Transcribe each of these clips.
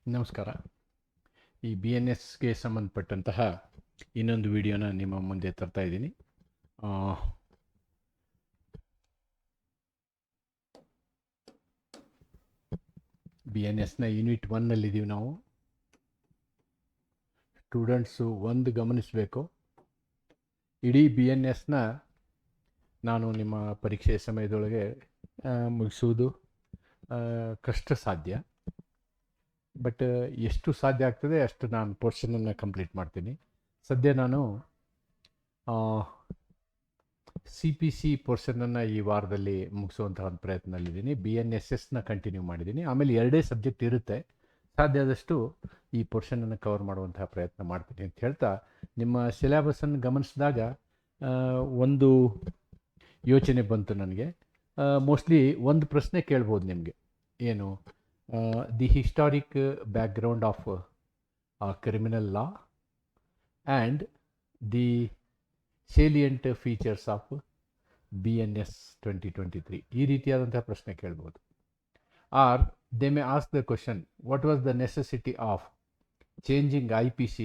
ನಮಸ್ಕಾರ. ಈ BNSಗೆ ಸಂಬಂಧಪಟ್ಟಂತಹ ಇನ್ನೊಂದು ವಿಡಿಯೋನ ನಿಮ್ಮ ಮುಂದೆ ತರ್ತಾ ಇದ್ದೀನಿ. BNSನ ಯೂನಿಟ್ 1ನಲ್ಲಿದ್ದೀವಿ ನಾವು. ಸ್ಟೂಡೆಂಟ್ಸು ಒಂದು ಗಮನಿಸಬೇಕು, ಇಡೀ BNSನ ನಾನು ನಿಮ್ಮ ಪರೀಕ್ಷೆ ಸಮಯದೊಳಗೆ ಮುಗಿಸುವುದು ಕಷ್ಟ ಸಾಧ್ಯ. ಬಟ್ ಎಷ್ಟು ಸಾಧ್ಯ ಆಗ್ತದೆ ಅಷ್ಟು ನಾನು ಪೋರ್ಷನನ್ನು ಕಂಪ್ಲೀಟ್ ಮಾಡ್ತೀನಿ. ಸದ್ಯ ನಾನು CPC ಪೋರ್ಷನನ್ನು ಈ ವಾರದಲ್ಲಿ ಮುಗಿಸುವಂತಹ ಒಂದು ಪ್ರಯತ್ನದಲ್ಲಿದ್ದೀನಿ. BNSSನ ಕಂಟಿನ್ಯೂ ಮಾಡಿದ್ದೀನಿ. ಆಮೇಲೆ 2 ಸಬ್ಜೆಕ್ಟ್ ಇರುತ್ತೆ. ಸಾಧ್ಯ ಆದಷ್ಟು ಈ ಪೋರ್ಷನನ್ನು ಕವರ್ ಮಾಡುವಂತಹ ಪ್ರಯತ್ನ ಮಾಡ್ತೀನಿ ಅಂತ ಹೇಳ್ತಾ, ನಿಮ್ಮ ಸಿಲೆಬಸನ್ನು ಗಮನಿಸಿದಾಗ ಒಂದು ಯೋಚನೆ ಬಂತು ನನಗೆ. ಮೋಸ್ಟ್ಲಿ ಒಂದು ಪ್ರಶ್ನೆ ಕೇಳ್ಬೋದು ನಿಮಗೆ, ಏನು the historic background of criminal law and the salient features of BNS 2023. ಈ ರೀತಿಯಾದಂತಹ ಪ್ರಶ್ನೆ ಕೇಳ್ಬೋದು. Or they may ask the question, what was the necessity of changing IPC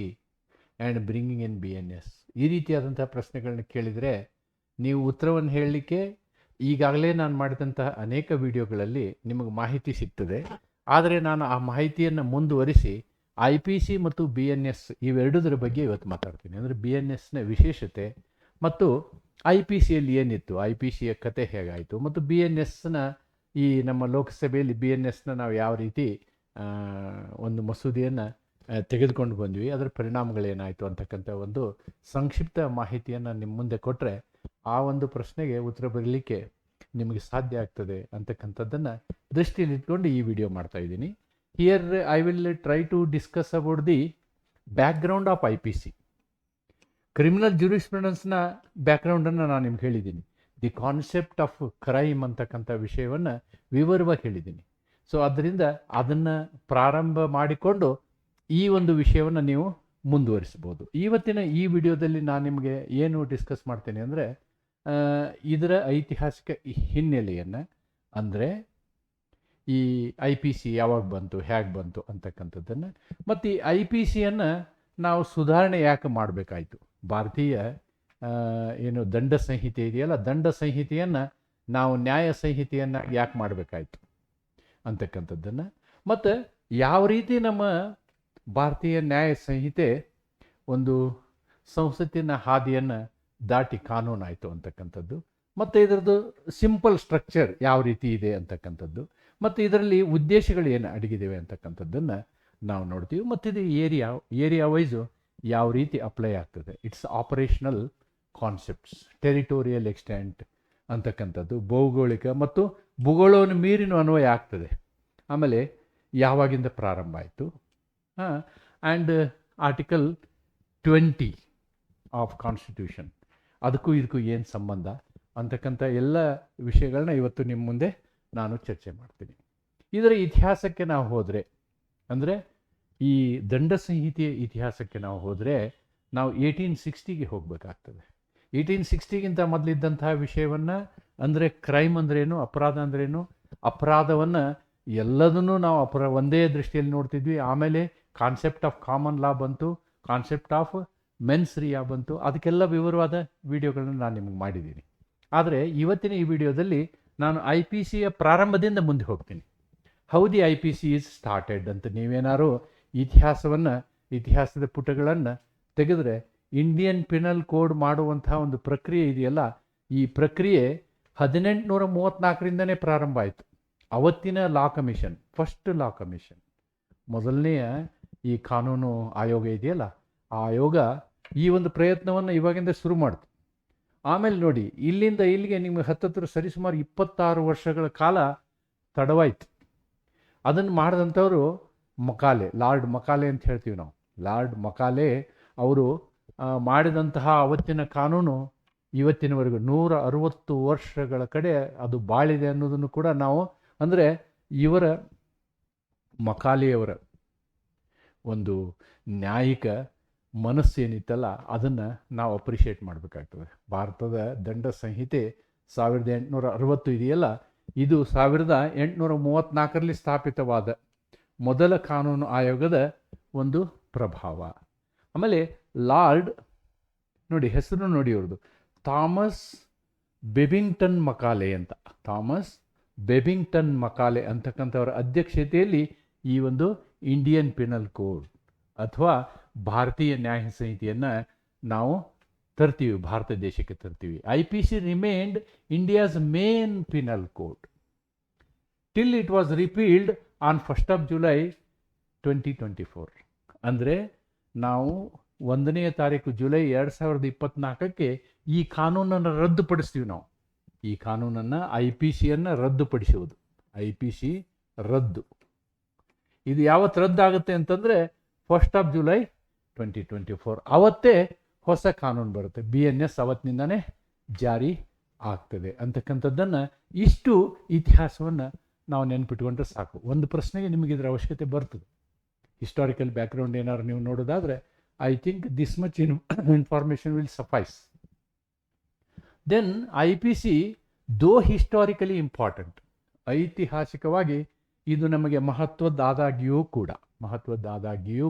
and bringing in BNS. ಈ ರೀತಿಯಾದಂತಹ ಪ್ರಶ್ನೆಗಳನ್ನ ಕೇಳಿದರೆ ನೀವು ಉತ್ತರವನ್ನು ಹೇಳಲಿಕ್ಕೆ ಈಗಾಗಲೇ ನಾನು ಮಾಡಿದಂತಹ ಅನೇಕ ವಿಡಿಯೋಗಳಲ್ಲಿ ನಿಮಗೆ ಮಾಹಿತಿ ಸಿಗ್ತದೆ. ಆದರೆ ನಾನು ಆ ಮಾಹಿತಿಯನ್ನು ಮುಂದುವರಿಸಿ IPC ಮತ್ತು BNS ಇವೆರಡೂದರ ಬಗ್ಗೆ ಇವತ್ತು ಮಾತಾಡ್ತೀನಿ. ಅಂದರೆ BNSನ ವಿಶೇಷತೆ ಮತ್ತು IPCಯಲ್ಲಿ ಏನಿತ್ತು, IPCಯ ಕತೆ ಹೇಗಾಯಿತು, ಮತ್ತು BNSನ ಈ ನಮ್ಮ ಲೋಕಸಭೆಯಲ್ಲಿ BNSನ ನಾವು ಯಾವ ರೀತಿ ಒಂದು ಮಸೂದೆಯನ್ನು ತೆಗೆದುಕೊಂಡು ಬಂದ್ವಿ, ಅದರ ಪರಿಣಾಮಗಳೇನಾಯಿತು ಅಂತಕ್ಕಂಥ ಒಂದು ಸಂಕ್ಷಿಪ್ತ ಮಾಹಿತಿಯನ್ನು ನಿಮ್ಮ ಮುಂದೆ ಕೊಟ್ಟರೆ ಆ ಒಂದು ಪ್ರಶ್ನೆಗೆ ಉತ್ತರ ಬರಲಿಕ್ಕೆ ನಿಮಗೆ ಸಾಧ್ಯ ಆಗ್ತದೆ ಅಂತಕ್ಕಂಥದ್ದನ್ನು ದೃಷ್ಟಿಯಲ್ಲಿಟ್ಕೊಂಡು ಈ ವಿಡಿಯೋ ಮಾಡ್ತಾ ಇದ್ದೀನಿ. Here I will try to discuss about the background of IPC. Criminal ಜ್ಯೂರಿಸ್ಪ್ರುಡೆನ್ಸ್ನ ಬ್ಯಾಕ್ಗ್ರೌಂಡನ್ನು ನಾನು ನಿಮ್ಗೆ ಹೇಳಿದ್ದೀನಿ. ದಿ ಕಾನ್ಸೆಪ್ಟ್ ಆಫ್ ಕ್ರೈಮ್ ಅಂತಕ್ಕಂಥ ವಿಷಯವನ್ನು ವಿವರವಾಗಿ ಹೇಳಿದ್ದೀನಿ. ಸೊ ಅದರಿಂದ ಅದನ್ನು ಪ್ರಾರಂಭ ಮಾಡಿಕೊಂಡು ಈ ಒಂದು ವಿಷಯವನ್ನು ನೀವು ಮುಂದುವರಿಸ್ಬೋದು. ಇವತ್ತಿನ ಈ ವಿಡಿಯೋದಲ್ಲಿ ನಾನು ನಿಮಗೆ ಏನು ಡಿಸ್ಕಸ್ ಮಾಡ್ತೇನೆ ಅಂದರೆ, ಇದರ ಐತಿಹಾಸಿಕ ಹಿನ್ನೆಲೆಯನ್ನು, ಅಂದರೆ ಈ IPC ಯಾವಾಗ ಬಂತು, ಹೇಗೆ ಬಂತು ಅಂತಕ್ಕಂಥದ್ದನ್ನು, ಮತ್ತು ಈ IPCಯನ್ನು ನಾವು ಸುಧಾರಣೆ ಯಾಕೆ ಮಾಡಬೇಕಾಯಿತು, ಭಾರತೀಯ ಏನು ದಂಡ ಸಂಹಿತೆ ಇದೆಯಲ್ಲ, ದಂಡ ಸಂಹಿತೆಯನ್ನು ನಾವು ನ್ಯಾಯ ಸಂಹಿತೆಯನ್ನು ಯಾಕೆ ಮಾಡಬೇಕಾಯಿತು ಅಂತಕ್ಕಂಥದ್ದನ್ನು, ಮತ್ತು ಯಾವ ರೀತಿ ನಮ್ಮ ಭಾರತೀಯ ನ್ಯಾಯ ಸಂಹಿತೆ ಒಂದು ಸಂಸತ್ತಿನ ಹಾದಿಯನ್ನು ದಾಟಿ ಕಾನೂನಾಯಿತು ಅಂತಕ್ಕಂಥದ್ದು, ಮತ್ತು ಇದರದ್ದು ಸಿಂಪಲ್ ಸ್ಟ್ರಕ್ಚರ್ ಯಾವ ರೀತಿ ಇದೆ ಅಂತಕ್ಕಂಥದ್ದು, ಮತ್ತು ಇದರಲ್ಲಿ ಉದ್ದೇಶಗಳು ಏನು ಅಡಗಿದ್ದೇವೆ ಅಂತಕ್ಕಂಥದ್ದನ್ನು ನಾವು ನೋಡ್ತೀವಿ. ಮತ್ತು ಇದು ಏರಿಯಾ ವೈಸು ಯಾವ ರೀತಿ ಅಪ್ಲೈ ಆಗ್ತದೆ, it's operational concepts, territorial extent ಅಂತಕ್ಕಂಥದ್ದು, ಭೌಗೋಳಿಕ ಮತ್ತು ಭೂಗೋಳವನ್ನು ಮೀರಿನ ಅನ್ವಯ ಆಗ್ತದೆ. ಆಮೇಲೆ ಯಾವಾಗಿಂದ ಪ್ರಾರಂಭ ಆಯಿತು, ಆ್ಯಂಡ್ ಆರ್ಟಿಕಲ್ 20 ಆಫ್ ಕಾನ್ಸ್ಟಿಟ್ಯೂಷನ್, ಅದಕ್ಕೂ ಇದಕ್ಕೂ ಏನು ಸಂಬಂಧ ಅಂತಕ್ಕಂಥ ಎಲ್ಲ ವಿಷಯಗಳನ್ನ ಇವತ್ತು ನಿಮ್ಮ ಮುಂದೆ ನಾನು ಚರ್ಚೆ ಮಾಡ್ತೀನಿ. ಇದರ ಇತಿಹಾಸಕ್ಕೆ ನಾವು ಹೋದರೆ, ಅಂದರೆ ಈ ದಂಡ ಸಂಹಿತೆಯ ಇತಿಹಾಸಕ್ಕೆ ನಾವು ಹೋದರೆ ನಾವು 1860ಗೆ ಹೋಗಬೇಕಾಗ್ತದೆ. 1860ಗಿಂತ ಮೊದಲಿದ್ದಂತಹ ವಿಷಯವನ್ನು, ಅಂದರೆ ಕ್ರೈಮ್ ಅಂದ್ರೇನು, ಅಪರಾಧ ಅಂದ್ರೇನು, ಅಪರಾಧವನ್ನು ಎಲ್ಲದನ್ನೂ ನಾವು ಒಂದೇ ದೃಷ್ಟಿಯಲ್ಲಿ ನೋಡ್ತಿದ್ವಿ. ಆಮೇಲೆ ಕಾನ್ಸೆಪ್ಟ್ ಆಫ್ ಕಾಮನ್ ಲಾ ಬಂತು, ಕಾನ್ಸೆಪ್ಟ್ ಆಫ್ ಮೆನ್ಸ್ ರಿಯಾ ಬಂತು. ಅದಕ್ಕೆಲ್ಲ ವಿವರವಾದ ವಿಡಿಯೋಗಳನ್ನು ನಾನು ನಿಮಗೆ ಮಾಡಿದ್ದೀನಿ. ಆದರೆ ಇವತ್ತಿನ ಈ ವಿಡಿಯೋದಲ್ಲಿ ನಾನು IPCಯ ಪ್ರಾರಂಭದಿಂದ ಮುಂದೆ ಹೋಗ್ತೀನಿ. How the IPC is started ಅಂತ ನೀವೇನಾದ್ರು ಇತಿಹಾಸದ ಪುಟಗಳನ್ನು ತೆಗೆದರೆ, ಇಂಡಿಯನ್ ಪಿನಲ್ ಕೋಡ್ ಮಾಡುವಂತಹ ಒಂದು ಪ್ರಕ್ರಿಯೆ ಇದೆಯಲ್ಲ, ಈ ಪ್ರಕ್ರಿಯೆ 1834ರಿಂದನೇ ಪ್ರಾರಂಭ ಆಯಿತು. ಅವತ್ತಿನ ಲಾ ಕಮಿಷನ್, ಫಸ್ಟ್ ಲಾ ಕಮಿಷನ್, ಮೊದಲನೆಯ ಈ ಕಾನೂನು ಆಯೋಗ ಇದೆಯಲ್ಲ, ಆ ಆಯೋಗ ಈ ಒಂದು ಪ್ರಯತ್ನವನ್ನು ಇವಾಗಿಂದ ಶುರು ಮಾಡ್ತು. ಆಮೇಲೆ ನೋಡಿ, ಇಲ್ಲಿಂದ ಇಲ್ಲಿಗೆ ನಿಮಗೆ ಹತ್ತತ್ರ ಸರಿಸುಮಾರು 26 ವರ್ಷಗಳ ಕಾಲ ತಡವಾಯಿತು. ಅದನ್ನು ಮಾಡಿದಂಥವರು ಮಕಾಲೆ, ಲಾರ್ಡ್ ಮಕಾಲೆ ಅಂತ ಹೇಳ್ತೀವಿ ನಾವು. ಲಾರ್ಡ್ ಮಕಾಲೆ ಅವರು ಮಾಡಿದಂತಹ ಅವತ್ತಿನ ಕಾನೂನು ಇವತ್ತಿನವರೆಗೂ 160 ವರ್ಷಗಳ ಕಡೆ ಅದು ಬಾಳಿದೆ ಅನ್ನೋದನ್ನು ಕೂಡ ನಾವು, ಅಂದರೆ ಇವರ ಮಕಾಲೆಯವರ ಒಂದು ನ್ಯಾಯಿಕ ಮನಸ್ಸೇನಿತ್ತಲ್ಲ, ಅದನ್ನು ನಾವು ಅಪ್ರಿಷಿಯೇಟ್ ಮಾಡಬೇಕಾಗ್ತದೆ. ಭಾರತದ ದಂಡ ಸಂಹಿತೆ 1860 ಇದೆಯಲ್ಲ, ಇದು 1834ರಲ್ಲಿ ಸ್ಥಾಪಿತವಾದ ಮೊದಲ ಕಾನೂನು ಆಯೋಗದ ಒಂದು ಪ್ರಭಾವ. ಆಮೇಲೆ ಲಾರ್ಡ್ ನೋಡಿ, ಹೆಸರು ನೋಡಿ ಅವ್ರದ್ದು, ಥಾಮಸ್ ಬೆಬಿಂಗ್ಟನ್ ಮಕಾಲೆ ಅಂತ. ಥಾಮಸ್ ಬೆಬಿಂಗ್ಟನ್ ಮಕಾಲೆ ಅಂತಕ್ಕಂಥವರ ಅಧ್ಯಕ್ಷತೆಯಲ್ಲಿ ಈ ಒಂದು ಇಂಡಿಯನ್ ಪಿನಲ್ ಕೋಡ್ ಅಥವಾ ಭಾರತೀಯ ನ್ಯಾಯ ಸಂಹಿತೆಯನ್ನು ನಾವು ತರ್ತೀವಿ, ಭಾರತ ದೇಶಕ್ಕೆ ತರ್ತೀವಿ. IPC remained India's main penal code till it was repealed on 1st July 2024. ಅಂದರೆ ನಾವು 1ನೇ ತಾರೀಕು ಜುಲೈ 2024ಕ್ಕೆ ಈ ಕಾನೂನನ್ನು ರದ್ದುಪಡಿಸ್ತೀವಿ. ನಾವು ಈ ಕಾನೂನನ್ನು IPCಯನ್ನು ರದ್ದುಪಡಿಸುವುದು, IPC ರದ್ದು. ಇದು ಯಾವತ್ತು ರದ್ದಾಗುತ್ತೆ ಅಂತಂದರೆ 1st July 2024. ಅವತ್ತೇ ಹೊಸ ಕಾನೂನು ಬರುತ್ತೆ. BNS ಅವತ್ತಿನಿಂದನೇ ಜಾರಿ ಆಗ್ತದೆ ಅಂತಕ್ಕಂಥದ್ದನ್ನು, ಇಷ್ಟು ಇತಿಹಾಸವನ್ನು ನಾವು ನೆನ್ಪಿಟ್ಕೊಂಡ್ರೆ ಸಾಕು. ಒಂದು ಪ್ರಶ್ನೆಗೆ ನಿಮಗೆ ಇದರ ಅವಶ್ಯಕತೆ ಬರ್ತದೆ. ಹಿಸ್ಟಾರಿಕಲ್ ಬ್ಯಾಕ್ಗ್ರೌಂಡ್ ಏನಾದ್ರು ನೀವು ನೋಡೋದಾದರೆ I think this much information will suffice. Then IPC though historically important, ಐತಿಹಾಸಿಕವಾಗಿ ಇದು ನಮಗೆ ಮಹತ್ವದ್ದಾದಾಗಿಯೂ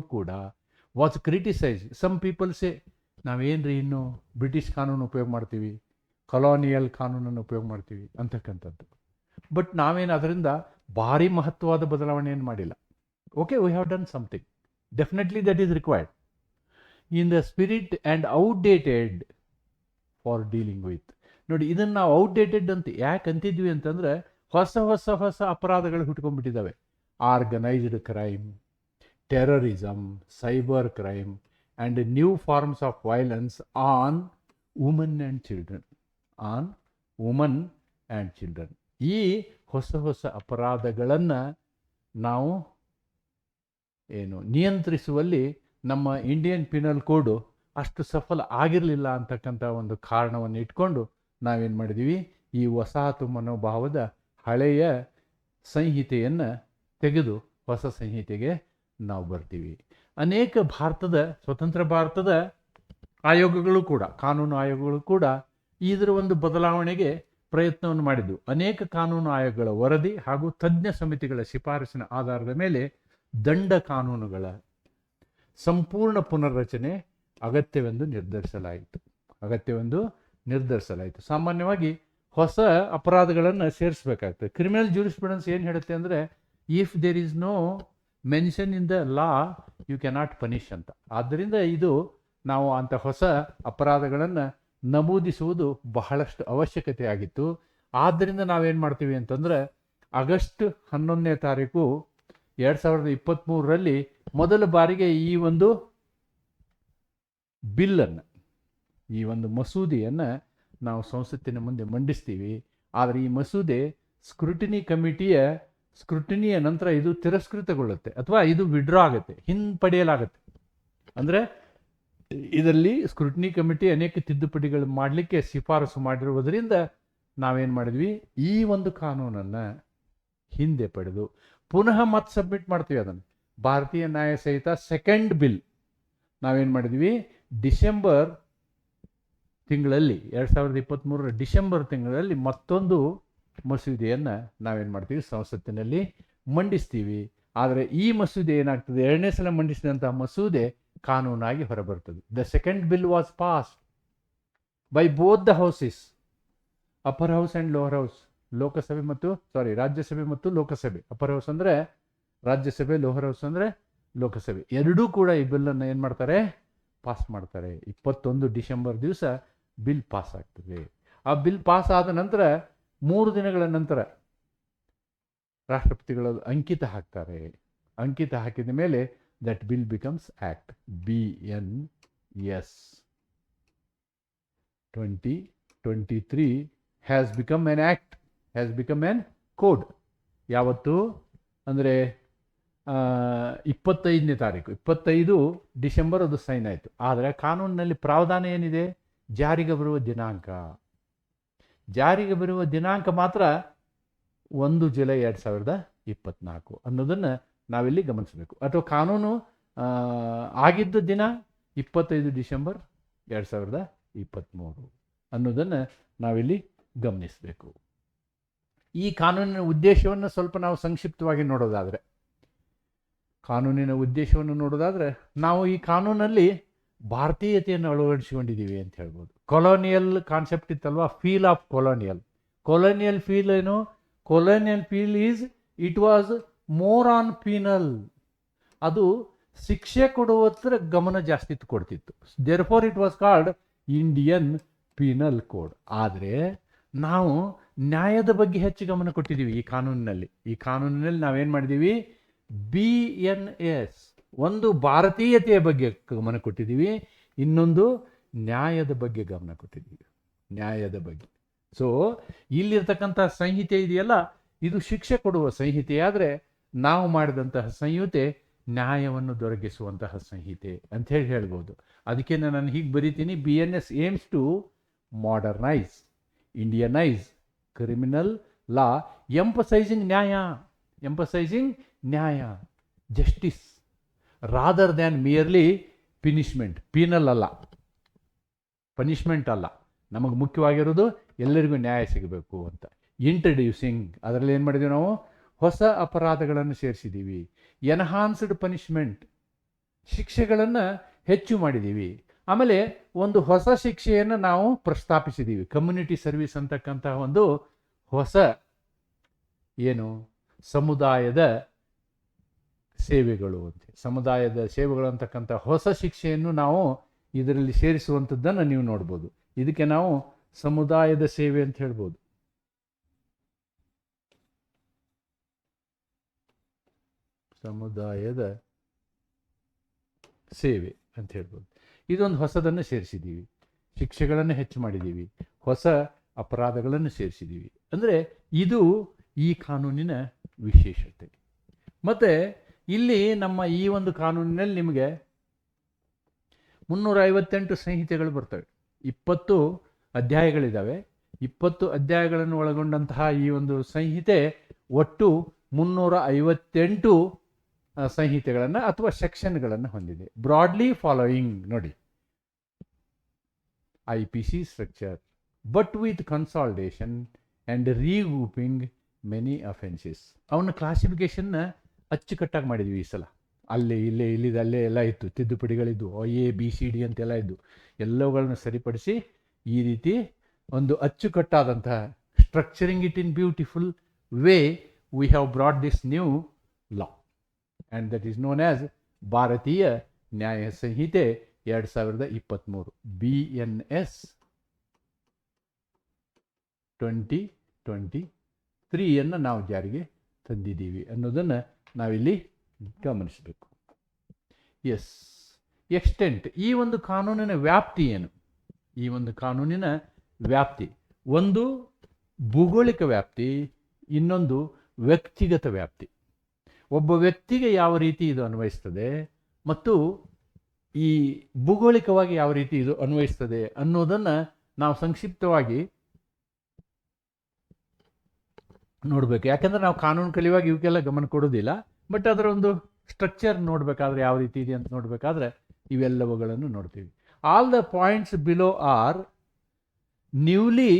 ಕೂಡ ವಾಸ್ ಕ್ರಿಟಿಸೈಸ್. ಸಮ್ ಪೀಪಲ್ಸೇ ನಾವೇನ್ರಿ ಇನ್ನು ಬ್ರಿಟಿಷ್ ಕಾನೂನು ಉಪಯೋಗ ಮಾಡ್ತೀವಿ, ಕೊಲೋನಿಯಲ್ ಕಾನೂನನ್ನು ಉಪಯೋಗ ಮಾಡ್ತೀವಿ ಅಂತಕ್ಕಂಥದ್ದು. ಬಟ್ ನಾವೇನು ಅದರಿಂದ ಭಾರಿ ಮಹತ್ವವಾದ ಬದಲಾವಣೆಯನ್ನು ಮಾಡಿಲ್ಲ. Okay, we have done something, definitely that is required in the spirit and outdated for dealing with. ನೋಡಿ, ಇದನ್ನು ನಾವು ಔಟ್ಡೇಟೆಡ್ ಅಂತ ಯಾಕೆ ಅಂತಿದ್ವಿ ಅಂತಂದರೆ, ಹೊಸ ಅಪರಾಧಗಳು ಹುಟ್ಕೊಂಡ್ಬಿಟ್ಟಿದ್ದಾವೆ. Organised crime, terrorism, cyber crime and new forms of violence on woman and children. ಈ ಹೊಸ ಅಪರಾಧಗಳನ್ನು ನಾವು ನಿಯಂತ್ರಿಸುವಲ್ಲಿ ನಮ್ಮ ಇಂಡಿಯನ್ ಪಿನಲ್ ಕೋಡು ಅಷ್ಟು ಸಫಲ ಆಗಿರಲಿಲ್ಲ ಅಂತಕ್ಕಂಥ ಒಂದು ಕಾರಣವನ್ನು ಇಟ್ಕೊಂಡು ನಾವೇನು ಮಾಡಿದ್ದೀವಿ, ಈ ವಸಾಹತು ಮನೋಭಾವದ ಹಳೆಯ ಸಂಹಿತೆಯನ್ನು ತೆಗೆದು ಹೊಸ ಸಂಹಿತೆಗೆ ನಾವು ಬರ್ತೀವಿ. ಅನೇಕ ಸ್ವತಂತ್ರ ಭಾರತದ ಆಯೋಗಗಳು ಕೂಡ, ಕಾನೂನು ಆಯೋಗಗಳು ಕೂಡ ಇದರ ಒಂದು ಬದಲಾವಣೆಗೆ ಪ್ರಯತ್ನವನ್ನು ಮಾಡಿದ್ದು. ಅನೇಕ ಕಾನೂನು ಆಯೋಗಗಳ ವರದಿ ಹಾಗೂ ತಜ್ಞ ಸಮಿತಿಗಳ ಶಿಫಾರಸಿನ ಆಧಾರದ ಮೇಲೆ ದಂಡ ಕಾನೂನುಗಳ ಸಂಪೂರ್ಣ ಪುನರ್ರಚನೆ ಅಗತ್ಯವೆಂದು ನಿರ್ಧರಿಸಲಾಯಿತು. ಸಾಮಾನ್ಯವಾಗಿ ಹೊಸ ಅಪರಾಧಗಳನ್ನು ಸೇರಿಸಬೇಕಾಗ್ತದೆ. ಕ್ರಿಮಿನಲ್ ಜೂರಿಸ್ಪ್ರುಡೆನ್ಸ್ ಏನು ಹೇಳುತ್ತೆ ಅಂದರೆ, if there is no mention in the law you cannot punish ಅಂತ. ಆದ್ದರಿಂದ ಇದು ನಾವು ಅಂಥ ಹೊಸ ಅಪರಾಧಗಳನ್ನು ನಮೂದಿಸುವುದು ಬಹಳಷ್ಟು ಅವಶ್ಯಕತೆ ಆಗಿತ್ತು. ಆದ್ದರಿಂದ ನಾವೇನು ಮಾಡ್ತೀವಿ ಅಂತಂದರೆ, ಆಗಸ್ಟ್ 11ನೇ ತಾರೀಕು 2023ರಲ್ಲಿ ಮೊದಲ ಬಾರಿಗೆ ಈ ಒಂದು ಬಿಲ್ಲನ್ನು, ಈ ಒಂದು ಮಸೂದೆಯನ್ನು ನಾವು ಸಂಸತ್ತಿನ ಮುಂದೆ ಮಂಡಿಸ್ತೀವಿ. ಆದರೆ ಈ ಮಸೂದೆ ಸ್ಕ್ರೂಟಿನಿ ಕಮಿಟಿಯ ಸ್ಕ್ರೂಟಿನಿಯ ನಂತರ ಇದು ತಿರಸ್ಕೃತಗೊಳ್ಳುತ್ತೆ ಅಥವಾ ಇದು ವಿಡ್ರಾ ಆಗುತ್ತೆ, ಹಿಂಪಡೆಯಲಾಗುತ್ತೆ. ಅಂದರೆ ಇದರಲ್ಲಿ ಸ್ಕ್ರೂಟಿನಿ ಕಮಿಟಿ ಅನೇಕ ತಿದ್ದುಪಡಿಗಳು ಮಾಡಲಿಕ್ಕೆ ಶಿಫಾರಸು ಮಾಡಿರುವುದರಿಂದ ನಾವೇನು ಮಾಡಿದ್ವಿ, ಈ ಒಂದು ಕಾನೂನನ್ನು ಹಿಂದೆ ಪಡೆದು ಪುನಃ ಮತ್ತೆ ಸಬ್ಮಿಟ್ ಮಾಡ್ತೀವಿ. ಅದನ್ನು ಭಾರತೀಯ ನ್ಯಾಯ ಸಂಹಿತ ಸೆಕೆಂಡ್ ಬಿಲ್ ನಾವೇನು ಮಾಡಿದ್ವಿ, ಡಿಸೆಂಬರ್ ತಿಂಗಳಲ್ಲಿ 2023 ಡಿಸೆಂಬರ್ ತಿಂಗಳಲ್ಲಿ ಮತ್ತೊಂದು ಮಸೂದೆಯನ್ನು ನಾವೇನು ಮಾಡ್ತೀವಿ, ಸಂಸತ್ತಿನಲ್ಲಿ ಮಂಡಿಸ್ತೀವಿ. ಆದರೆ ಈ ಮಸೂದೆ ಏನಾಗ್ತದೆ, ಎರಡನೇ ಸಲ ಮಂಡಿಸಿದಂತಹ ಮಸೂದೆ ಕಾನೂನಾಗಿ ಹೊರಬರ್ತದೆ. The second bill was passed by both the houses, upper house and lower house, ರಾಜ್ಯಸಭೆ ಮತ್ತು ಲೋಕಸಭೆ. ಅಪ್ಪರ್ ಹೌಸ್ ಅಂದರೆ ರಾಜ್ಯಸಭೆ, ಲೋವರ್ ಹೌಸ್ ಅಂದರೆ ಲೋಕಸಭೆ. ಎರಡೂ ಕೂಡ ಈ ಬಿಲ್ಲನ್ನು ಏನು ಮಾಡ್ತಾರೆ, ಪಾಸ್ ಮಾಡ್ತಾರೆ. 21 ಡಿಸೆಂಬರ್ ದಿವಸ ಬಿಲ್ ಪಾಸ್ ಆಗ್ತದೆ. ಆ ಬಿಲ್ ಪಾಸ್ ಆದ ನಂತರ 3 ದಿನಗಳ ನಂತರ ರಾಷ್ಟ್ರಪತಿಗಳು ಅಂಕಿತ ಹಾಕ್ತಾರೆ. ಅಂಕಿತ ಹಾಕಿದ ಮೇಲೆ that bill becomes act. BNS 2023 has become an act, has become an code. ಯಾವತ್ತು ಅಂದರೆ 25ನೇ ತಾರೀಕು, 25 ಡಿಸೆಂಬರ್ ಅದು ಸೈನ್ ಆಯಿತು. ಆದರೆ ಕಾನೂನಿನಲ್ಲಿ ಪ್ರಾವಧಾನ ಏನಿದೆ, ಜಾರಿಗೆ ಬರುವ ದಿನಾಂಕ ಮಾತ್ರ 1 ಜುಲೈ 2024 ಅನ್ನೋದನ್ನು ನಾವಿಲ್ಲಿ ಗಮನಿಸಬೇಕು. ಅಥವಾ ಕಾನೂನು ಆಗಿದ್ದ ದಿನ 25 ಡಿಸೆಂಬರ್ 2023 ಅನ್ನೋದನ್ನು ನಾವಿಲ್ಲಿ ಗಮನಿಸಬೇಕು. ಈ ಕಾನೂನಿನ ಉದ್ದೇಶವನ್ನು ಸ್ವಲ್ಪ ನಾವು ಸಂಕ್ಷಿಪ್ತವಾಗಿ ನೋಡೋದಾದರೆ, ಕಾನೂನಿನ ಉದ್ದೇಶವನ್ನು ನೋಡೋದಾದರೆ ನಾವು ಈ ಕಾನೂನಲ್ಲಿ ಭಾರತೀಯತೆಯನ್ನು ಅಳವಡಿಸಿಕೊಂಡಿದ್ದೀವಿ ಅಂತ ಹೇಳ್ಬೋದು. ಕೊಲೋನಿಯಲ್ ಕಾನ್ಸೆಪ್ಟ್ ಇತ್ತಲ್ವಾ, ಫೀಲ್ ಆಫ್ ಕೊಲೋನಿಯಲ್ ಫೀಲ್ ಏನು? Colonial feel is it was more on penal. ಅದು ಶಿಕ್ಷೆ ಕೊಡುವತ್ರ ಗಮನ ಜಾಸ್ತಿ ಕೊಡ್ತಿತ್ತು. Therefore it was called Indian penal code. ಆದರೆ ನಾವು ನ್ಯಾಯದ ಬಗ್ಗೆ ಹೆಚ್ಚು ಗಮನ ಕೊಟ್ಟಿದ್ದೀವಿ ಈ ಕಾನೂನಿನಲ್ಲಿ ನಾವೇನು ಮಾಡಿದ್ದೀವಿ? BNS, ಒಂದು ಭಾರತೀಯತೆಯ ಬಗ್ಗೆ ಗಮನ ಕೊಟ್ಟಿದ್ದೀವಿ, ಇನ್ನೊಂದು ನ್ಯಾಯದ ಬಗ್ಗೆ ಗಮನ ಕೊಟ್ಟಿದ್ದೀವಿ, ನ್ಯಾಯದ ಬಗ್ಗೆ. ಸೊ ಇಲ್ಲಿರ್ತಕ್ಕಂಥ ಸಂಹಿತೆ ಇದೆಯಲ್ಲ, ಇದು ಶಿಕ್ಷೆ ಕೊಡುವ ಸಂಹಿತೆ. ಆದರೆ ನಾವು ಮಾಡಿದಂತಹ ಸಂಹಿತೆ ನ್ಯಾಯವನ್ನು ದೊರಕಿಸುವಂತಹ ಸಂಹಿತೆ ಅಂಥೇಳಿ ಹೇಳ್ಬೋದು. ಅದಕ್ಕೆ ನಾನು ಹೀಗೆ ಬರೀತೀನಿ, BNS aims to modernise, Indianise criminal law, emphasising ನ್ಯಾಯ, justice rather than merely punishment. Punishment ಅಲ್ಲ, ನಮಗೆ ಮುಖ್ಯವಾಗಿರೋದು ಎಲ್ಲರಿಗೂ ನ್ಯಾಯ ಸಿಗಬೇಕು ಅಂತ. ಇಂಟ್ರಡ್ಯೂಸಿಂಗ್, ಅದರಲ್ಲಿ ಏನು ಮಾಡಿದ್ದೀವಿ ನಾವು? ಹೊಸ ಅಪರಾಧಗಳನ್ನು ಸೇರಿಸಿದ್ದೀವಿ. ಎನ್ಹಾನ್ಸ್ಡ್ ಪನಿಷ್ಮೆಂಟ್, ಶಿಕ್ಷೆಗಳನ್ನು ಹೆಚ್ಚು ಮಾಡಿದ್ದೀವಿ. ಆಮೇಲೆ ಒಂದು ಹೊಸ ಶಿಕ್ಷೆಯನ್ನು ನಾವು ಪ್ರಸ್ತಾಪಿಸಿದ್ದೀವಿ, ಕಮ್ಯುನಿಟಿ ಸರ್ವಿಸ್ ಅಂತಕ್ಕಂತಹ ಒಂದು ಹೊಸ ಏನು ಸಮುದಾಯದ ಸೇವೆಗಳು ಅಂತಕ್ಕಂಥ ಹೊಸ ಶಿಕ್ಷೆಯನ್ನು ನಾವು ಇದರಲ್ಲಿ ಸೇರಿಸುವಂಥದ್ದನ್ನು ನೀವು ನೋಡ್ಬೋದು. ಇದಕ್ಕೆ ನಾವು ಸಮುದಾಯದ ಸೇವೆ ಅಂತ ಹೇಳ್ಬೋದು. ಸಮುದಾಯದ ಸೇವೆ ಅಂತ ಹೇಳ್ಬೋದು. ಇದೊಂದು ಹೊಸದನ್ನು ಸೇರಿಸಿದ್ದೀವಿ, ಶಿಕ್ಷೆಗಳನ್ನು ಹೆಚ್ಚು ಮಾಡಿದ್ದೀವಿ, ಹೊಸ ಅಪರಾಧಗಳನ್ನು ಸೇರಿಸಿದ್ದೀವಿ. ಅಂದರೆ ಇದು ಈ ಕಾನೂನಿನ ವಿಶೇಷತೆ. ಮತ್ತು ಇಲ್ಲಿ ನಮ್ಮ ಈ ಒಂದು ಕಾನೂನಿನಲ್ಲಿ ನಿಮಗೆ 358 ಸಂಹಿತೆಗಳು ಬರ್ತವೆ, 20 ಅಧ್ಯಾಯಗಳಿದ್ದಾವೆ. 20 ಅಧ್ಯಾಯಗಳನ್ನು ಒಳಗೊಂಡಂತಹ ಈ ಒಂದು ಸಂಹಿತೆ ಒಟ್ಟು 358 ಸಂಹಿತೆಗಳನ್ನು ಅಥವಾ ಸೆಕ್ಷನ್ಗಳನ್ನು ಹೊಂದಿದೆ. ಬ್ರಾಡ್ಲಿ ಫಾಲೋಯಿಂಗ್ ನೋಡಿ, IPC structure but with consultation and regrouping many offences. ಅವನ ಕ್ಲಾಸಿಫಿಕೇಶನ್ನ ಅಚ್ಚುಕಟ್ಟಾಗಿ ಮಾಡಿದ್ವಿ ಈ ಸಲ. ಅಲ್ಲೇ ಎಲ್ಲ ಇತ್ತು, ತಿದ್ದುಪಡಿಗಳಿದ್ದು, ABCD ಅಂತೆಲ್ಲ ಇದ್ದು, ಎಲ್ಲವುಗಳನ್ನು ಸರಿಪಡಿಸಿ ಈ ರೀತಿ ಒಂದು ಅಚ್ಚುಕಟ್ಟಾದಂತಹ structuring it in beautiful way we have brought this new law and that is known as Bharatiya Nyaya ಸಂಹಿತೆ 2023 BNS 2023 ನಾವು ಜಾರಿಗೆ ತಂದಿದ್ದೀವಿ ಅನ್ನೋದನ್ನು ನಾವಿಲ್ಲಿ ಗಮನಿಸಬೇಕು. ಎಸ್, ಎಕ್ಸ್ಟೆಂಟ್, ಈ ಒಂದು ಕಾನೂನಿನ ವ್ಯಾಪ್ತಿ ಏನು? ಈ ಒಂದು ಕಾನೂನಿನ ವ್ಯಾಪ್ತಿ ಒಂದು ಭೂಗೋಳಿಕ ವ್ಯಾಪ್ತಿ, ಇನ್ನೊಂದು ವ್ಯಕ್ತಿಗತ ವ್ಯಾಪ್ತಿ. ಒಬ್ಬ ವ್ಯಕ್ತಿಗೆ ಯಾವ ರೀತಿ ಇದು ಅನ್ವಯಿಸ್ತದೆ ಮತ್ತು ಈ ಭೂಗೋಳಿಕವಾಗಿ ಯಾವ ರೀತಿ ಇದು ಅನ್ವಯಿಸ್ತದೆ ಅನ್ನೋದನ್ನು ನಾವು ಸಂಕ್ಷಿಪ್ತವಾಗಿ ನೋಡಬೇಕು. ಯಾಕೆಂದರೆ ನಾವು ಕಾನೂನು ಕಲಿಯುವಾಗ ಇವಕ್ಕೆಲ್ಲ ಗಮನ ಕೊಡೋದಿಲ್ಲ, ಬಟ್ ಅದರ ಒಂದು ಸ್ಟ್ರಕ್ಚರ್ ನೋಡಬೇಕಾದ್ರೆ ಯಾವ ರೀತಿ ಇದೆ ಅಂತ ನೋಡಬೇಕಾದ್ರೆ ಇವೆಲ್ಲವುಗಳನ್ನು ನೋಡ್ತೀವಿ. All the points below are newly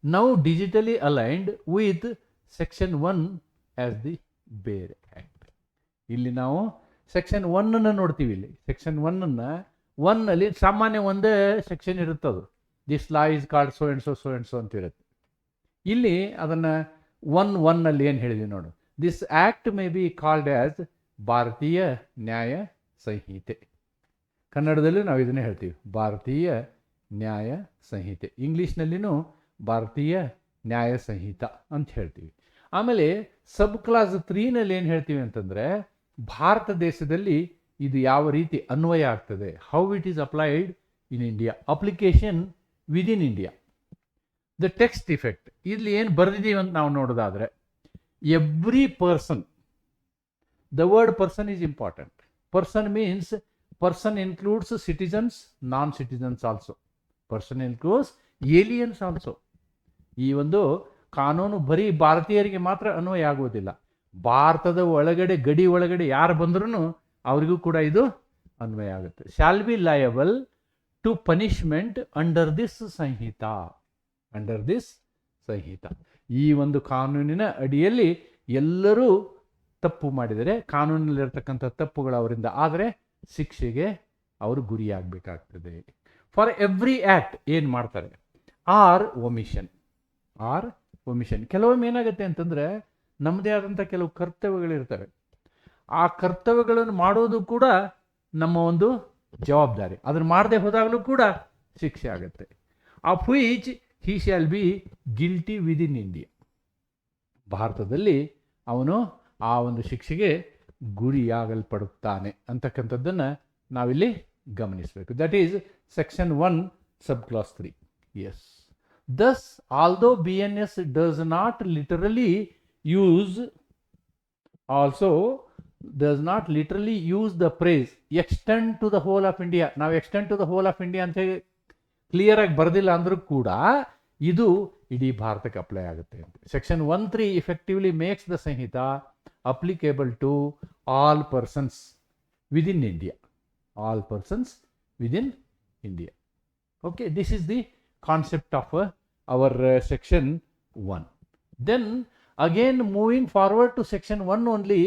now digitally aligned with section 1 as the ಬೇರ್ ಆ್ಯಕ್ಟ್. ಇಲ್ಲಿ ನಾವು ಸೆಕ್ಷನ್ 1 ನೋಡ್ತೀವಿ. ಇಲ್ಲಿ ಸೆಕ್ಷನ್ 1 ಸಾಮಾನ್ಯ ಒಂದೇ ಸೆಕ್ಷನ್ ಇರುತ್ತದು, this law is called so and so ಅಂತ ಇರುತ್ತೆ. ಇಲ್ಲಿ ಅದನ್ನು 1 ಏನು ಹೇಳಿದ್ವಿ ನೋಡು, this act may be called as Bharatiya Nyaya ಸಂಹಿತೆ. ಕನ್ನಡದಲ್ಲೂ ನಾವು ಇದನ್ನೇ ಹೇಳ್ತೀವಿ, ಭಾರತೀಯ ನ್ಯಾಯ ಸಂಹಿತೆ. ಇಂಗ್ಲೀಷ್ನಲ್ಲಿನೂ ಭಾರತೀಯ ನ್ಯಾಯ ಸಂಹಿತ ಅಂತ ಹೇಳ್ತೀವಿ. ಆಮೇಲೆ ಸಬ್ ಕ್ಲಾಸ್ 3 ಏನು ಹೇಳ್ತೀವಿ ಅಂತಂದರೆ, ಭಾರತ ದೇಶದಲ್ಲಿ ಇದು ಯಾವ ರೀತಿ ಅನ್ವಯ ಆಗ್ತದೆ, how it is applied in India, application within India. The text effect, ಇಲ್ಲಿ ಏನು ಬರೆದಿದ್ದೀವಿ ಅಂತ ನಾವು ನೋಡೋದಾದರೆ, every person, the word person is important. Person means person includes citizens, non citizens also, person includes aliens also. ಈ ಒಂದು ಕಾನೂನು ಬರೀ ಭಾರತೀಯರಿಗೆ ಮಾತ್ರ ಅನ್ವಯ ಆಗುವುದಿಲ್ಲ, ಭಾರತದ ಒಳಗಡೆ ಗಡಿ ಒಳಗಡೆ ಯಾರು ಬಂದ್ರೂ ಅವರಿಗೂ ಕೂಡ ಇದು ಅನ್ವಯ ಆಗುತ್ತೆ. Shall be liable to punishment under this Sanhita, ಈ ಒಂದು ಕಾನೂನಿನ ಅಡಿಯಲ್ಲಿ ಎಲ್ಲರೂ ತಪ್ಪು ಮಾಡಿದರೆ ಕಾನೂನಲ್ಲಿರ್ತಕ್ಕಂಥ ತಪ್ಪುಗಳು ಅವರಿಂದ ಆದರೆ ಶಿಕ್ಷೆಗೆ ಅವರು ಗುರಿಯಾಗಬೇಕಾಗ್ತದೆ. ಫಾರ್ ಎವ್ರಿ ಆ್ಯಕ್ಟ್ ಏನು ಮಾಡ್ತಾರೆ, ಆರ್ ಒಮಿಷನ್. ಕೆಲವೊಮ್ಮೆ ಏನಾಗುತ್ತೆ ಅಂತಂದರೆ ನಮ್ಮದೇ ಆದಂಥ ಕೆಲವು ಕರ್ತವ್ಯಗಳಿರ್ತವೆ. ಆ ಕರ್ತವ್ಯಗಳನ್ನು ಮಾಡೋದು ಕೂಡ ನಮ್ಮ ಒಂದು ಜವಾಬ್ದಾರಿ. ಅದನ್ನು ಮಾಡದೆ ಹೋದಾಗಲೂ ಕೂಡ ಶಿಕ್ಷೆ ಆಗುತ್ತೆ. Of which he shall be guilty within India. ಭಾರತದಲ್ಲಿ ಅವನು ಆ ಒಂದು ಶಿಕ್ಷೆಗೆ ಗುರಿಯಾಗಲ್ಪಡುತ್ತಾನೆ ಅಂತಕ್ಕಂಥದ್ದನ್ನು ನಾವಿಲ್ಲಿ ಗಮನಿಸಬೇಕು. That is section 1 sub clause 3. Yes, thus although BNS does not literally use the phrase extend to the whole of India, ನಾವು extend to the whole of India ಅಂತ ಕ್ಲಿಯರ್ ಆಗಿ ಬರೆದಿಲ್ಲ ಅಂದರೂ ಕೂಡ ಇದು ಇಡೀ ಭಾರತಕ್ಕೆ ಅಪ್ಲೈ ಆಗುತ್ತೆ. Section 1(3) effectively makes the Samhita applicable to all persons within India. Okay, this is the concept of our section 1. Then again moving forward to section 1 only,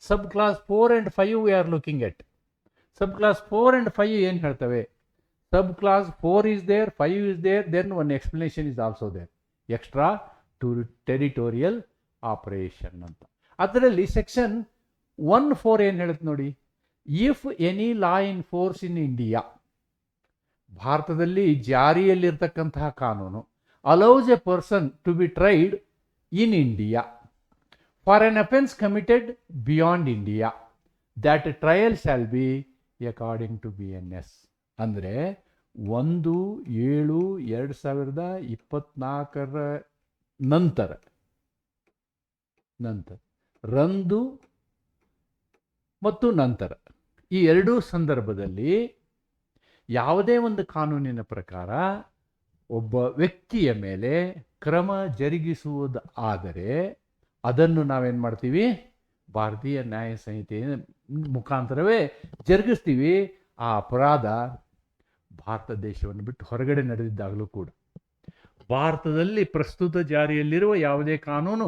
subclass 4 and 5 we are looking at. Subclass 4 and 5 ಏನು ಹೇಳ್ತವೆ? Subclass 4 is there, 5 is there, then one explanation is also there. Extra territorial operation ಅಂತ. ಅದರಲ್ಲಿ section 1(4) ಏನು ಹೇಳುತ್ತೆ ನೋಡಿ, if any law in force in India, ಭಾರತದಲ್ಲಿ ಜಾರಿಯಲ್ಲಿರ್ತಕ್ಕಂತಹ ಕಾನೂನು allows a person to be tried in India for an offense committed beyond India, that trial shall be according to BNS. ಅಂದರೆ 1/7/2024 ನಂತರ ರಂದು ಮತ್ತು ನಂತರ ಈ ಎರಡೂ ಸಂದರ್ಭದಲ್ಲಿ ಯಾವುದೇ ಒಂದು ಕಾನೂನಿನ ಪ್ರಕಾರ ಒಬ್ಬ ವ್ಯಕ್ತಿಯ ಮೇಲೆ ಕ್ರಮ ಜರುಗಿಸುವುದು ಆದರೆ ಅದನ್ನು ನಾವೇನು ಮಾಡ್ತೀವಿ, ಭಾರತೀಯ ನ್ಯಾಯ ಸಂಹಿತೆಯ ಮುಖಾಂತರವೇ ಜರುಗಿಸ್ತೀವಿ. ಆ ಅಪರಾಧ ಭಾರತ ದೇಶವನ್ನು ಬಿಟ್ಟು ಹೊರಗಡೆ ನಡೆದಿದ್ದಾಗಲೂ ಕೂಡ ಭಾರತದಲ್ಲಿ ಪ್ರಸ್ತುತ ಜಾರಿಯಲ್ಲಿರುವ ಯಾವುದೇ ಕಾನೂನು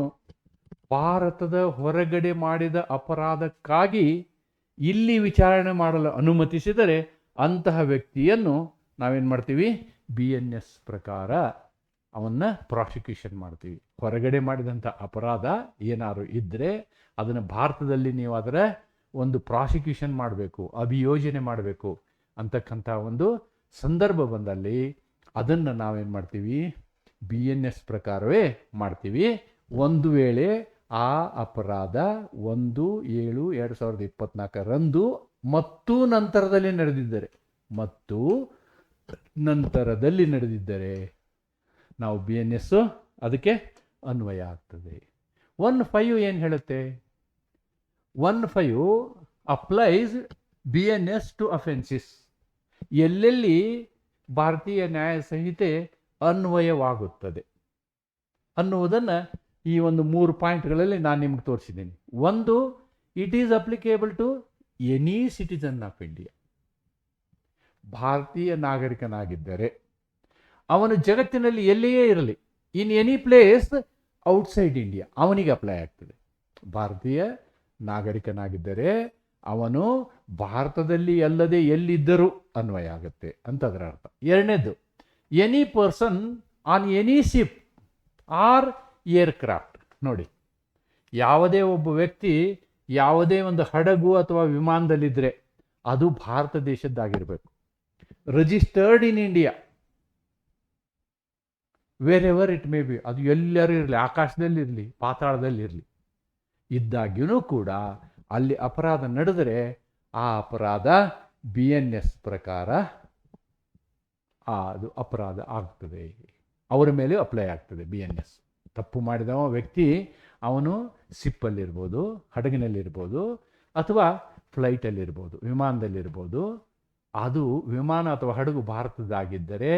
ಭಾರತದ ಹೊರಗಡೆ ಮಾಡಿದ ಅಪರಾಧಕ್ಕಾಗಿ ಇಲ್ಲಿ ವಿಚಾರಣೆ ಮಾಡಲು ಅನುಮತಿಸಿದರೆ ಅಂತಹ ವ್ಯಕ್ತಿಯನ್ನು ನಾವೇನು ಮಾಡ್ತೀವಿ, BNS ಪ್ರಕಾರ ಅವನ್ನ ಪ್ರಾಸಿಕ್ಯೂಷನ್ ಮಾಡ್ತೀವಿ. ಹೊರಗಡೆ ಮಾಡಿದಂಥ ಅಪರಾಧ ಏನಾದ್ರು ಇದ್ದರೆ ಅದನ್ನು ಭಾರತದಲ್ಲಿ ನೀವು ಅದರ ಒಂದು ಪ್ರಾಸಿಕ್ಯೂಷನ್ ಮಾಡಬೇಕು, ಅಭಿಯೋಜನೆ ಮಾಡಬೇಕು ಅಂತಕ್ಕಂಥ ಒಂದು ಸಂದರ್ಭ ಬಂದಲ್ಲಿ ಅದನ್ನು ನಾವೇನು ಮಾಡ್ತೀವಿ, BNS ಪ್ರಕಾರವೇ ಮಾಡ್ತೀವಿ. ಒಂದು ವೇಳೆ ಆ ಅಪರಾಧ 1/7/2024 ರಂದು ಮತ್ತು ನಂತರದಲ್ಲಿ ನಡೆದಿದ್ದರೆ ನಾವು BNS ಅದಕ್ಕೆ ಅನ್ವಯ ಆಗ್ತದೆ. 1(5) ಏನು ಹೇಳುತ್ತೆ? 1(5) ಅಪ್ಲೈಸ್ BNS ಟು ಅಫೆನ್ಸಿಸ್. ಎಲ್ಲೆಲ್ಲಿ ಭಾರತೀಯ ನ್ಯಾಯ ಸಂಹಿತೆ ಅನ್ವಯವಾಗುತ್ತದೆ ಅನ್ನುವುದನ್ನು ಈ ಒಂದು 3 ಪಾಯಿಂಟ್ಗಳಲ್ಲಿ ನಾನು ನಿಮ್ಗೆ ತೋರಿಸಿದ್ದೀನಿ. 1, it is applicable to any citizen of India. ಭಾರತೀಯ ನಾಗರಿಕನಾಗಿದ್ದರೆ ಅವನು ಜಗತ್ತಿನಲ್ಲಿ ಎಲ್ಲಿಯೇ ಇರಲಿ, in any place outside India, ಅವನಿಗೆ ಅಪ್ಲೈ ಆಗ್ತದೆ. ಭಾರತೀಯ ನಾಗರಿಕನಾಗಿದ್ದರೆ ಅವನು ಭಾರತದಲ್ಲಿ ಅಲ್ಲದೆ ಎಲ್ಲಿದ್ದರೂ ಅನ್ವಯ ಆಗುತ್ತೆ ಅಂತ ಅದರ ಅರ್ಥ. ಎರಡನೇದು, any person on any ship or aircraft. ನೋಡಿ, ಯಾವುದೇ ಒಬ್ಬ ವ್ಯಕ್ತಿ ಯಾವುದೇ ಒಂದು ಹಡಗು ಅಥವಾ ವಿಮಾನದಲ್ಲಿದ್ದರೆ ಅದು ಭಾರತ ದೇಶದ್ದಾಗಿರಬೇಕು, registered in India, wherever it may be, ಅದು ಎಲ್ಲರೂ ಇರಲಿ, ಆಕಾಶದಲ್ಲಿರಲಿ, ಪಾತಾಳದಲ್ಲಿರಲಿ, ಇದ್ದಾಗ್ಯೂ ಕೂಡ ಅಲ್ಲಿ ಅಪರಾಧ ನಡೆದರೆ ಆ ಅಪರಾಧ BNS ಪ್ರಕಾರ ಅದು ಅಪರಾಧ ಆಗ್ತದೆ, ಅವರ ಮೇಲೆ ಅಪ್ಲೈ ಆಗ್ತದೆ BNS. ತಪ್ಪು ಮಾಡಿದವ ವ್ಯಕ್ತಿ ಅವನು ಸಿಪ್ಪಲ್ಲಿರ್ಬೋದು, ಹಡಗಿನಲ್ಲಿರ್ಬೋದು, ಅಥವಾ ಫ್ಲೈಟಲ್ಲಿರ್ಬೋದು, ವಿಮಾನದಲ್ಲಿರ್ಬೋದು. ಅದು ವಿಮಾನ ಅಥವಾ ಹಡಗು ಭಾರತದಾಗಿದ್ದರೆ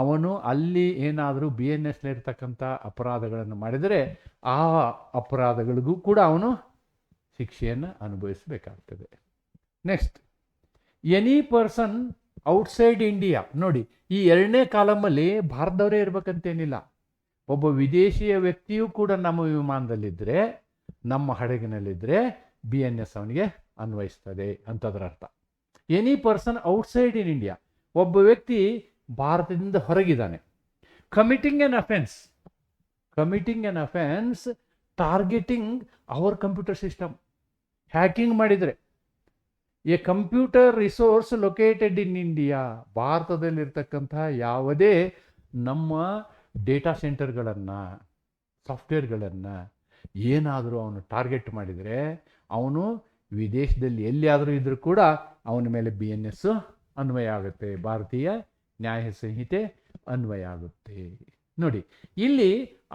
ಅವನು ಅಲ್ಲಿ ಏನಾದರೂ BNSಲಿರ್ತಕ್ಕಂಥ ಅಪರಾಧಗಳನ್ನು ಮಾಡಿದರೆ ಆ ಅಪರಾಧಗಳಿಗೂ ಕೂಡ ಅವನು ಶಿಕ್ಷೆಯನ್ನು ಅನುಭವಿಸಬೇಕಾಗ್ತದೆ. Next, any person outside India. ನೋಡಿ, ಈ 2ನೇ ಕಾಲಮಲ್ಲಿ ಭಾರತದವರೇ ಇರಬೇಕಂತೇನಿಲ್ಲ. ಒಬ್ಬ ವಿದೇಶಿಯ ವ್ಯಕ್ತಿಯೂ ಕೂಡ ನಮ್ಮ ವಿಮಾನದಲ್ಲಿದ್ದರೆ, ನಮ್ಮ ಹಡಗಿನಲ್ಲಿದ್ದರೆ BNS ಅವನಿಗೆ ಅನ್ವಯಿಸ್ತದೆ ಅಂತದರ ಅರ್ಥ. Any person outside in India, ಒಬ್ಬ ವ್ಯಕ್ತಿ ಭಾರತದಿಂದ ಹೊರಗಿದ್ದಾನೆ, committing an offence targeting our computer system, hacking ಮಾಡಿದರೆ, a computer resource located in India, ಭಾರತದಲ್ಲಿರ್ತಕ್ಕಂತಹ ಯಾವುದೇ ನಮ್ಮ ಡೇಟಾ ಸೆಂಟರ್ಗಳನ್ನು, ಸಾಫ್ಟ್ವೇರ್ಗಳನ್ನು ಏನಾದರೂ ಅವನು ಟಾರ್ಗೆಟ್ ಮಾಡಿದರೆ ಅವನು ವಿದೇಶದಲ್ಲಿ ಎಲ್ಲಿಯಾದರೂ ಇದ್ರೂ ಕೂಡ ಅವನ ಮೇಲೆ BNS ಅನ್ವಯ ಆಗುತ್ತೆ, ಭಾರತೀಯ ನ್ಯಾಯ ಸಂಹಿತೆ ಅನ್ವಯ ಆಗುತ್ತೆ. ನೋಡಿ, ಇಲ್ಲಿ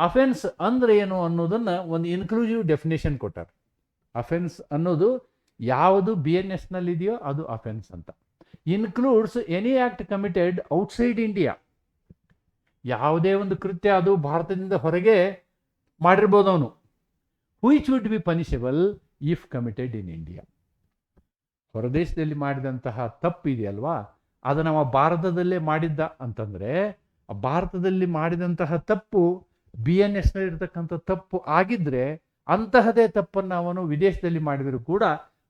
ಅಫೆನ್ಸ್ ಅಂದರೆ ಏನು ಅನ್ನೋದನ್ನು ಒಂದು ಇನ್ಕ್ಲೂಸಿವ್ ಡೆಫಿನೇಷನ್ ಕೊಟ್ಟಾರೆ. ಅಫೆನ್ಸ್ ಅನ್ನೋದು ಯಾವುದು BNSನಲ್ಲಿದೆಯೋ ಅದು ಅಫೆನ್ಸ್ ಅಂತ. Includes any act committed outside India, ಯಾವುದೇ ಒಂದು ಕೃತ್ಯ ಅದು ಭಾರತದಿಂದ ಹೊರಗೆ ಮಾಡಿರ್ಬೋದು ಅವನು, which would be punishable if committed in India. ಹೊರದೇಶದಲ್ಲಿ ಮಾಡಿದಂತಹ ತಪ್ಪು ಇದೆಯಲ್ವಾ, ಅದನ್ನು ನಾವು ಭಾರತದಲ್ಲೇ ಮಾಡಿದ್ದ ಅಂತಂದರೆ, ಭಾರತದಲ್ಲಿ ಮಾಡಿದಂತಹ ತಪ್ಪು BNSನಲ್ಲಿರ್ತಕ್ಕಂಥ ತಪ್ಪು ಆಗಿದ್ದರೆ ಅಂತಹದೇ ತಪ್ಪನ್ನು ಅವನು ವಿದೇಶದಲ್ಲಿ ಮಾಡಿದರೂ ಕೂಡ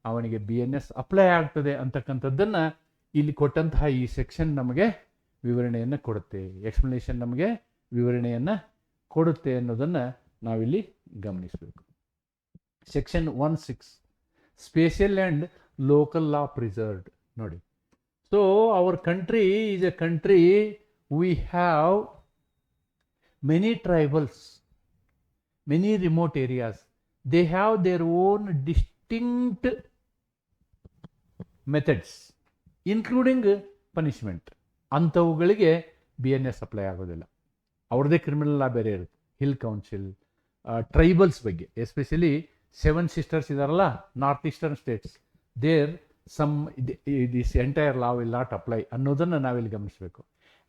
ಅವನಿಗೆ BNS ಅಪ್ಲೈ ಆಗ್ತದೆ ಅಂತಕ್ಕಂಥದ್ದನ್ನು ಇಲ್ಲಿ ಕೊಟ್ಟಂತಹ ಈ ಸೆಕ್ಷನ್ ನಮಗೆ ವಿವರಣೆಯನ್ನು ಕೊಡುತ್ತೆ, ಎಕ್ಸ್ಪ್ಲನೇಷನ್ ನಮಗೆ ವಿವರಣೆಯನ್ನು ಕೊಡುತ್ತೆ ಅನ್ನೋದನ್ನು ನಾವಿಲ್ಲಿ ಗಮನಿಸಬೇಕು. Section 1(6) special and local law preserved. ನೋಡಿ, so our country is a country, we have many tribals, many remote areas, they have their own distinct methods including punishment. ಅಂಥವುಗಳಿಗೆ BNS ಅಪ್ಲೈ ಆಗೋದಿಲ್ಲ, ಅವ್ರದ್ದೇ ಕ್ರಿಮಿನಲ್ ಲಾ ಬೇರೆ ಇರುತ್ತೆ. Hill council, tribals ಬಗ್ಗೆ, especially 7 sisters ಇದಾರಲ್ಲ, north eastern states, there this entire law will not apply ಅನ್ನೋದನ್ನು ನಾವಿಲ್ಲಿ ಗಮನಿಸಬೇಕು.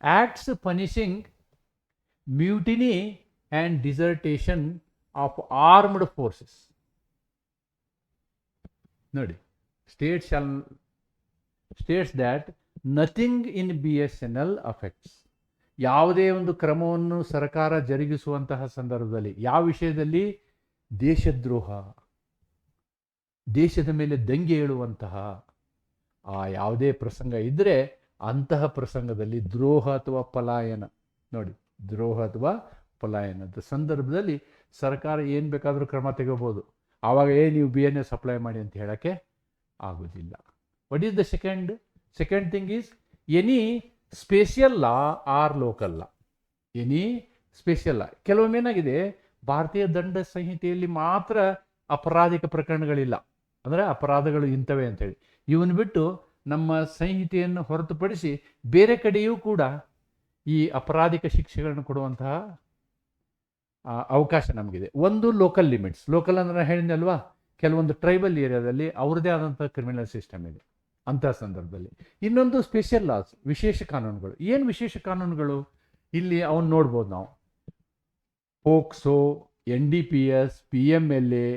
Acts punishing mutiny and dissertation of armed forces. ನೋಡಿ, States that nothing in BSNL affects. ಯಾವುದೇ ಒಂದು ಕ್ರಮವನ್ನು ಸರ್ಕಾರ ಜರುಗಿಸುವಂತಹ ಸಂದರ್ಭದಲ್ಲಿ, ಯಾವ ವಿಷಯದಲ್ಲಿ, ದೇಶದ್ರೋಹ, ದೇಶದ ಮೇಲೆ ದಂಗೆ ಏಳುವಂತಹ ಆ ಯಾವುದೇ ಪ್ರಸಂಗ ಇದ್ದರೆ ಅಂತಹ ಪ್ರಸಂಗದಲ್ಲಿ ದ್ರೋಹ ಅಥವಾ ಪಲಾಯನ, ನೋಡಿ, ದ್ರೋಹ ಅಥವಾ ಪಲಾಯನದ ಸಂದರ್ಭದಲ್ಲಿ ಸರ್ಕಾರ ಏನು ಬೇಕಾದರೂ ಕ್ರಮ ತೆಗೋಬೋದು. ಆವಾಗ ನೀವು BNS ಅಪ್ಲೈ ಮಾಡಿ ಅಂತ ಹೇಳೋಕ್ಕೆ ಆಗೋದಿಲ್ಲ. What is the second thing is any special law or local law. Any special law, ಕೆಲವೊಮ್ಮೆ ಏನಾಗಿದೆ, ಭಾರತೀಯ ದಂಡ ಸಂಹಿತೆಯಲ್ಲಿ ಮಾತ್ರ ಅಪರಾಧಿಕ ಪ್ರಕರಣಗಳಿಲ್ಲ, ಅಂದರೆ ಅಪರಾಧಗಳು ಇಂಥವೇ ಅಂತೇಳಿ, ಇವನು ಬಿಟ್ಟು ನಮ್ಮ ಸಂಹಿತೆಯನ್ನು ಹೊರತುಪಡಿಸಿ ಬೇರೆ ಕಡೆಯೂ ಕೂಡ ಈ ಅಪರಾಧಿಕ ಶಿಕ್ಷೆಗಳನ್ನು ಕೊಡುವಂತಹ ಅವಕಾಶ ನಮಗಿದೆ. ಒಂದು ಲೋಕಲ್ ಲಿಮಿಟ್ಸ್, ಲೋಕಲ್ ಅಂದರೆ ಹೇಳಿದ್ನಲ್ವಾ, ಕೆಲವೊಂದು ಟ್ರೈಬಲ್ ಏರಿಯಾದಲ್ಲಿ ಅವ್ರದ್ದೇ ಆದಂಥ ಕ್ರಿಮಿನಲ್ ಸಿಸ್ಟಮ್ ಇದೆ ಅಂತಹ ಸಂದರ್ಭದಲ್ಲಿ. ಇನ್ನೊಂದು ಸ್ಪೆಷಲ್ ಲಾಸ್, ವಿಶೇಷ ಕಾನೂನುಗಳು. ಏನು ವಿಶೇಷ ಕಾನೂನುಗಳು? ಇಲ್ಲಿ ಅವನು ನೋಡ್ಬೋದು ನಾವು, POCSO, NDPS, PMLA,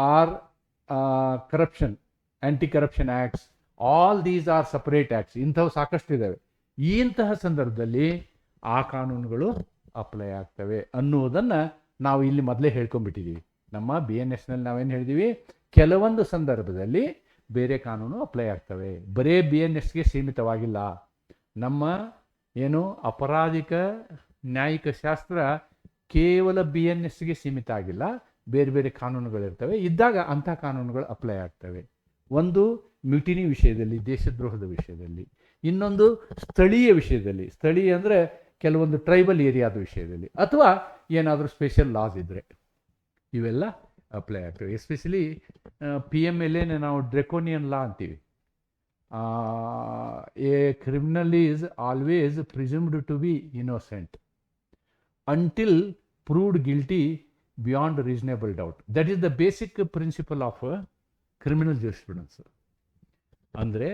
or corruption, anti corruption acts, all these are separate acts. ಇಂಥವು ಸಾಕಷ್ಟು ಇದ್ದಾವೆ. ಇಂತಹ ಸಂದರ್ಭದಲ್ಲಿ ಆ ಕಾನೂನುಗಳು ಅಪ್ಲೈ ಆಗ್ತವೆ ಅನ್ನುವುದನ್ನು ನಾವು ಇಲ್ಲಿ ಮೊದಲೇ ಹೇಳ್ಕೊಂಡ್ಬಿಟ್ಟಿದ್ದೀವಿ. ನಮ್ಮ BNSನಲ್ಲಿ ನಾವೇನು ಹೇಳಿದ್ದೀವಿ, ಕೆಲವೊಂದು ಸಂದರ್ಭದಲ್ಲಿ ಬೇರೆ ಕಾನೂನು ಅಪ್ಲೈ ಆಗ್ತವೆ, ಬರೇ BNSಗೆ ಸೀಮಿತವಾಗಿಲ್ಲ. ನಮ್ಮ ಏನು ಅಪರಾಧಿಕ ನ್ಯಾಯಿಕ ಶಾಸ್ತ್ರ ಕೇವಲ BNSಗೆ ಸೀಮಿತ ಆಗಿಲ್ಲ, ಬೇರೆ ಬೇರೆ ಕಾನೂನುಗಳಿರ್ತವೆ. ಇದ್ದಾಗ ಅಂಥ ಕಾನೂನುಗಳು ಅಪ್ಲೈ ಆಗ್ತವೆ. ಒಂದು ಮ್ಯೂಟಿನಿ ವಿಷಯದಲ್ಲಿ, ದೇಶದ್ರೋಹದ ವಿಷಯದಲ್ಲಿ. ಇನ್ನೊಂದು ಸ್ಥಳೀಯ ವಿಷಯದಲ್ಲಿ, ಸ್ಥಳೀಯ ಅಂದರೆ ಕೆಲವೊಂದು ಟ್ರೈಬಲ್ ಏರಿಯಾದ ವಿಷಯದಲ್ಲಿ, ಅಥವಾ ಏನಾದರೂ ಸ್ಪೆಷಲ್ ಲಾಸ್ ಇದ್ದರೆ ಇವೆಲ್ಲ ಅಪ್ಲೈ ಆಗ್ತವೆ. ಎಸ್ಪೆಷಲಿ PMLAನೇ ನಾವು ಡ್ರೆಕೋನಿಯನ್ ಲಾ ಅಂತೀವಿ. A criminal is always presumed to be innocent until proved guilty beyond reasonable doubt. That is the basic principle of criminal jurisprudence. ಅಂದರೆ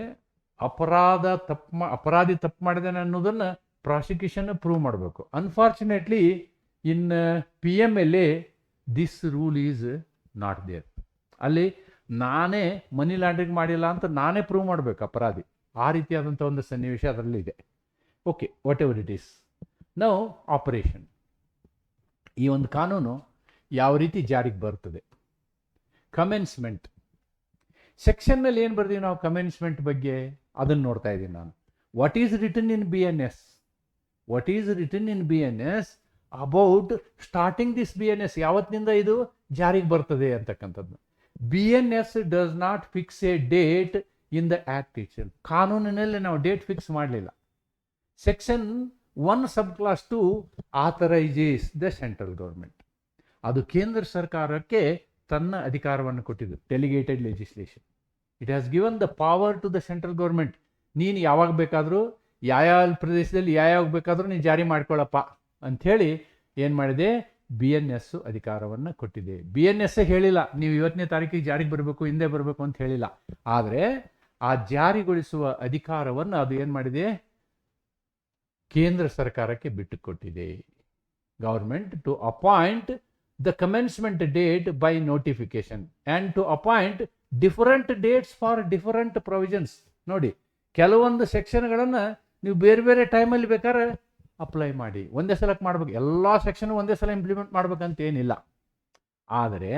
ಅಪರಾಧಿ ತಪ್ಪು ಮಾಡಿದಾನೆ ಅನ್ನೋದನ್ನು ಪ್ರಾಸಿಕ್ಯೂಷನ್ ಪ್ರೂವ್ ಮಾಡಬೇಕು. Unfortunately in PMLA this rule is not there. ಅಲ್ಲಿ ನಾನೇ money laundering ಮಾಡಿಲ್ಲ ಅಂತ ನಾನೇ ಪ್ರೂವ್ ಮಾಡಬೇಕು ಅಪರಾಧಿ. ಆ ರೀತಿಯಾದಂಥ ಒಂದು ಸನ್ನಿವೇಶ ಅದರಲ್ಲಿದೆ. Okay, whatever it is. Now operation. ಈ ಒಂದು ಕಾನೂನು ಯಾವ ರೀತಿ ಜಾರಿಗೆ ಬರ್ತದೆ? ಕಮೆನ್ಸ್ಮೆಂಟ್, ಸೆಕ್ಷನ್ನಲ್ಲಿ ಏನು ಬರ್ತೀವಿ ನಾವು ಕಮೆನ್ಸ್ಮೆಂಟ್ ಬಗ್ಗೆ ಅದನ್ನು ನೋಡ್ತಾ ಇದ್ದೀನಿ ನಾನು. What is written in BNS? What is written in BNS about starting this BNS, ಯಾವತ್ತಿನಿಂದ ಇದು ಜಾರಿಗೆ ಬರ್ತದೆ ಅಂತಕ್ಕಂಥದ್ದು. BNS does not fix a date in the act itself. ಕಾನೂನಿನಲ್ಲಿ ನಾವು ಡೇಟ್ ಫಿಕ್ಸ್ ಮಾಡಲಿಲ್ಲ. Section 1 sub clause 2 authorises the central government. ಅದು ಕೇಂದ್ರ ಸರ್ಕಾರಕ್ಕೆ ತನ್ನ ಅಧಿಕಾರವನ್ನು ಕೊಟ್ಟಿದ್ದು, delegated legislation. It has given the power to the central government. ನೀನು ಯಾವಾಗ ಬೇಕಾದರೂ ಯಾವ ಪ್ರದೇಶದಲ್ಲಿ ಯಾವಾಗ ಬೇಕಾದರೂ ನೀನು ಜಾರಿ ಮಾಡ್ಕೊಳ್ಳಪ್ಪ ಅಂಥೇಳಿ ಏನು ಮಾಡಿದೆ, BNS ಅಧಿಕಾರವನ್ನು ಕೊಟ್ಟಿದೆ. BNS ಹೇಳಿಲ್ಲ ನೀವು 20ನೇ ತಾರೀಕಿಗೆ ಜಾರಿಗೆ ಬರಬೇಕು, ಹಿಂದೆ ಬರಬೇಕು ಅಂತ ಹೇಳಿಲ್ಲ. ಆದರೆ ಆ ಜಾರಿಗೊಳಿಸುವ ಅಧಿಕಾರವನ್ನು ಅದು ಏನು ಮಾಡಿದೆ, ಕೇಂದ್ರ ಸರ್ಕಾರಕ್ಕೆ ಬಿಟ್ಟುಕೊಟ್ಟಿದೆ. Government to appoint the commencement date by notification and to appoint different dates for different provisions. ನೋಡಿ, ಕೆಲವೊಂದು ಸೆಕ್ಷನ್ಗಳನ್ನು ನೀವು ಬೇರೆ ಬೇರೆ ಟೈಮಲ್ಲಿ ಬೇಕಾದ್ರೆ ಅಪ್ಲೈ ಮಾಡಿ, ಒಂದೇ ಸಲಕ್ಕೆ ಮಾಡ್ಬೇಕು. ಎಲ್ಲ ಸೆಕ್ಷನ್ ಒಂದೇ ಸಲ ಇಂಪ್ಲಿಮೆಂಟ್ ಮಾಡ್ಬೇಕಂತ ಏನಿಲ್ಲ. ಆದರೆ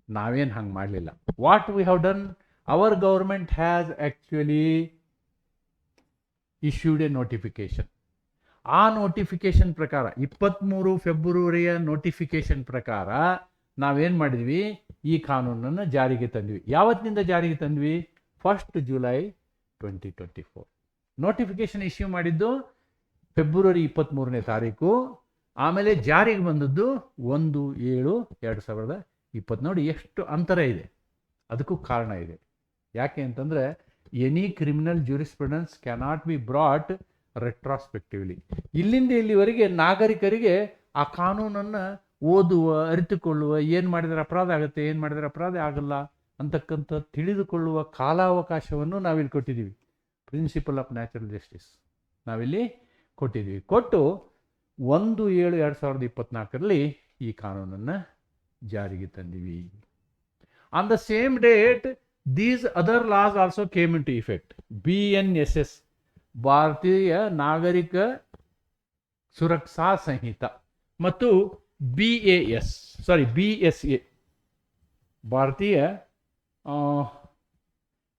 ನಾವೇನು ಹಂಗೆ ಮಾಡಲಿಲ್ಲ. What we have done, our government has actually issued A notification. ಆ ನೋಟಿಫಿಕೇಶನ್ ಪ್ರಕಾರ 23 ಫೆಬ್ರವರಿಯ ನೋಟಿಫಿಕೇಶನ್ ಪ್ರಕಾರ ನಾವೇನು ಮಾಡಿದ್ವಿ, ಈ ಕಾನೂನನ್ನು ಜಾರಿಗೆ ತಂದ್ವಿ. ಯಾವತ್ತಿನಿಂದ ಜಾರಿಗೆ ತಂದ್ವಿ, 1 ಜುಲೈ 2024. ನೋಟಿಫಿಕೇಶನ್ ಇಶ್ಯೂ ಮಾಡಿದ್ದು ಫೆಬ್ರವರಿ 23ನೇ ತಾರೀಕು. ಆಮೇಲೆ ಜಾರಿಗೆ ಬಂದದ್ದು 1/7/2020. ನೋಡಿ ಎಷ್ಟು ಅಂತರ ಇದೆ. ಅದಕ್ಕೂ ಕಾರಣ ಇದೆ. ಯಾಕೆ ಅಂತಂದರೆ, any criminal jurisprudence cannot be brought retrospectively. ಇಲ್ಲಿಂದ ಇಲ್ಲಿವರೆಗೆ ನಾಗರಿಕರಿಗೆ ಆ ಕಾನೂನನ್ನು ಓದುವ, ಅರಿತುಕೊಳ್ಳುವ, ಏನು ಮಾಡಿದರೆ ಅಪರಾಧ ಆಗುತ್ತೆ, ಏನು ಮಾಡಿದರೆ ಅಪರಾಧ ಆಗಲ್ಲ ಅಂತಕ್ಕಂಥ ತಿಳಿದುಕೊಳ್ಳುವ ಕಾಲಾವಕಾಶವನ್ನು ನಾವಿಲ್ಲಿ ಕೊಟ್ಟಿದ್ದೀವಿ. ಪ್ರಿನ್ಸಿಪಲ್ ಆಫ್ ನ್ಯಾಚುರಲ್ ಜಸ್ಟಿಸ್ ನಾವಿಲ್ಲಿ ಕೊಟ್ಟಿದ್ದೀವಿ. ಕೊಟ್ಟು 1/7/2024 ಈ ಕಾನೂನನ್ನು ಜಾರಿಗೆ ತಂದಿವಿ. On the same date these other laws also came into effect. BNSS, Bharatiya Nagarik Suraksha Sanhita, ಮತ್ತು BSA, Bharatiya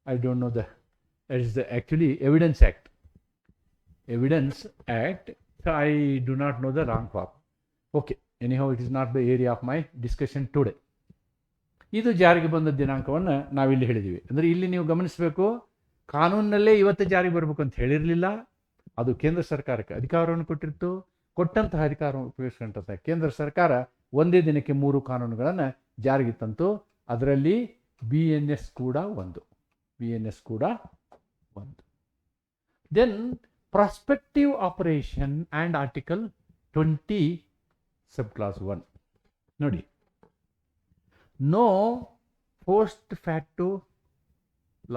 I don't know the it's the actually evidence act. I do not know the wrong form. Okay, anyhow it is not the area of my discussion today. ಇದು ಜಾರಿಗೆ ಬಂದ ದಿನಾಂಕವನ್ನು ನಾವಿಲ್ಲಿ ಹೇಳಿದ್ದೀವಿ. ಅಂದರೆ ಇಲ್ಲಿ ನೀವು ಗಮನಿಸಬೇಕು, ಕಾನೂನಿನಲ್ಲೇ ಇವತ್ತು ಜಾರಿಗೆ ಬರಬೇಕು ಅಂತ ಹೇಳಿರಲಿಲ್ಲ. ಅದು ಕೇಂದ್ರ ಸರ್ಕಾರಕ್ಕೆ ಅಧಿಕಾರವನ್ನು ಕೊಟ್ಟಿತ್ತು. ಕೊಟ್ಟಂತಹ ಅಧಿಕಾರವನ್ನು ಉಪಯೋಗಿಸಿಕೊಂಡಂಥ ಕೇಂದ್ರ ಸರ್ಕಾರ ಒಂದೇ ದಿನಕ್ಕೆ 3 ಕಾನೂನುಗಳನ್ನು ಜಾರಿಗೆ ತಂತು. ಅದರಲ್ಲಿ BNS ಕೂಡ ಒಂದು. Then prospective operation and article 20 sub clause 1. ನೋಡಿ, ನೋ ಪೋಸ್ಟ್ ಫ್ಯಾಕ್ಟೋ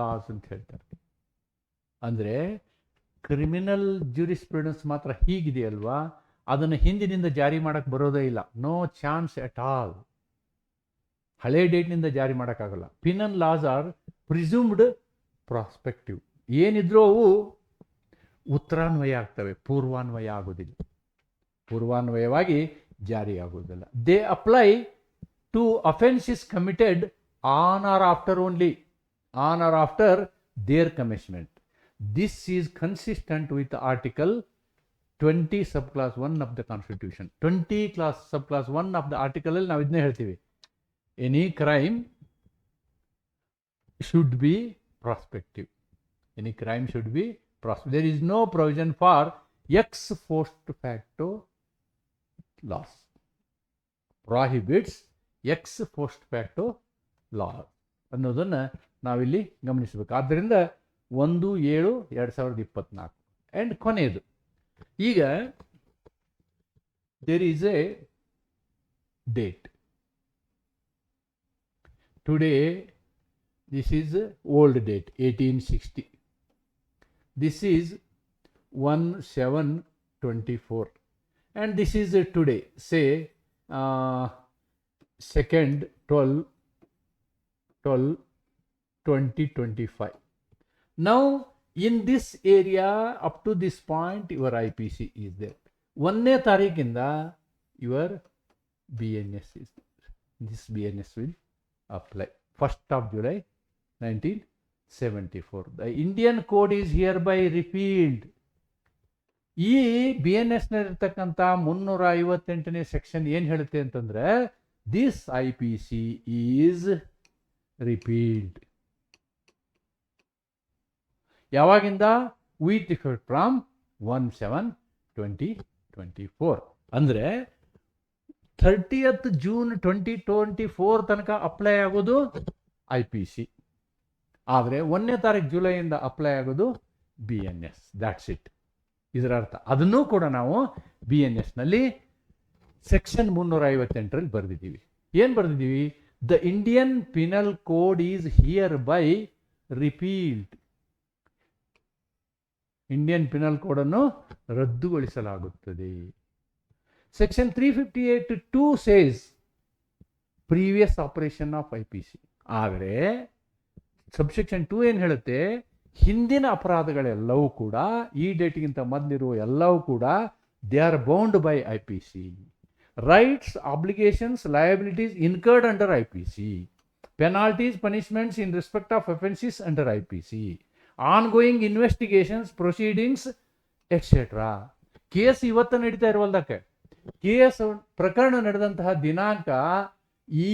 ಲಾಸ್ ಅಂತ ಹೇಳ್ತಾರೆ. ಅಂದರೆ ಕ್ರಿಮಿನಲ್ ಜ್ಯೂರಿಸ್ಪ್ರುಡೆನ್ಸ್ ಮಾತ್ರ ಹೀಗಿದೆಯಲ್ವಾ, ಅದನ್ನು ಹಿಂದಿನಿಂದ ಜಾರಿ ಮಾಡೋಕ್ಕೆ ಬರೋದೇ ಇಲ್ಲ. No chance at all. ಹಳೆ ಡೇಟ್ನಿಂದ ಜಾರಿ ಮಾಡೋಕ್ಕಾಗಲ್ಲ. Penal laws are presumed prospective. ಏನಿದ್ರೂ ಅವು ಉತ್ತರಾನ್ವಯ ಆಗ್ತವೆ, ಪೂರ್ವಾನ್ವಯ ಆಗೋದಿಲ್ಲ. ಪೂರ್ವಾನ್ವಯವಾಗಿ ಜಾರಿ ಆಗೋದಿಲ್ಲ. They apply to offences committed on or after only, on or after their commitment. This is consistent with Article 20 subclass 1 of the Constitution. 20 subclass 1 of the article ಅಲ್ಲಿ ನಾವು ಇದನ್ನೇ ಹೇಳ್ತೀವಿ. Any crime should be prospective. Any crime should be prospective. There is no provision for ex post facto laws. Prohibits ex post facto law ಅನ್ನೋದನ್ನು ನಾವಿಲ್ಲಿ ಗಮನಿಸಬೇಕು. ಆದ್ದರಿಂದ 1/7/2024 and ಕೊನೆಯದು. ಈಗ there is a date. Today this is old date 1860. This is 1/7/24 and this is today say 2nd 12/12/2025. Now in this area up to this point your IPC is there. 1ನೇ ತಾರೀಕಿಂದ your BNS is there. This BNS will apply 1st of July 1974. The Indian code is hereby repealed. ಈ B N ಎಸ್ನಲ್ಲಿರ್ತಕ್ಕಂಥ 358ನೇ section ಏನು ಹೇಳುತ್ತೆ ಅಂತಂದರೆ, this I P C is repealed. ಯಾವಾಗಿಂದ? With effect from 1/7/2024. ಅಂದರೆ 30th June 2024 ತನಕ apply ಆಗೋದು ಐ ಪಿ ಸಿ. ಆದರೆ 1ನೇ ತಾರೀಕು ಜುಲೈಯಿಂದ ಅಪ್ಲೈ ಆಗೋದು B N S. That's it. ಇದರ ಅರ್ಥ. ಅದನ್ನೂ ಕೂಡ ನಾವು ಬಿ ಎನ್ ಎಸ್ನಲ್ಲಿ ಸೆಕ್ಷನ್ 358ರಲ್ಲಿ ಬರೆದಿದ್ದೀವಿ. ಏನು ಬರೆದಿದ್ದೀವಿ? The Indian penal code is hereby repealed. Indian penal ಕೋಡನ್ನು ರದ್ದುಗೊಳಿಸಲಾಗುತ್ತದೆ. Section 358(2) says previous operation of I P C. ಆದರೆ ಸಬ್ಸೆಕ್ಷನ್ 2 ಏನು ಹೇಳುತ್ತೆ? ಹಿಂದಿನ ಅಪರಾಧಗಳೆಲ್ಲವೂ ಕೂಡ, ಈ ಡೇಟ್ಗಿಂತ ಮೊದಲಿರುವ ಎಲ್ಲವೂ ಕೂಡ they are bound by I P C. Rights, obligations, liabilities incurred under I P C, penalties, punishments in respect of offences under I P C, ongoing investigations, proceedings etcetera. Case ಇವತ್ತು ನಡೀತಾ ಇರುವಲ್ದಕ್ಕೆ, case ಪ್ರಕರಣ ನಡೆದಂತಹ ದಿನಾಂಕ ಈ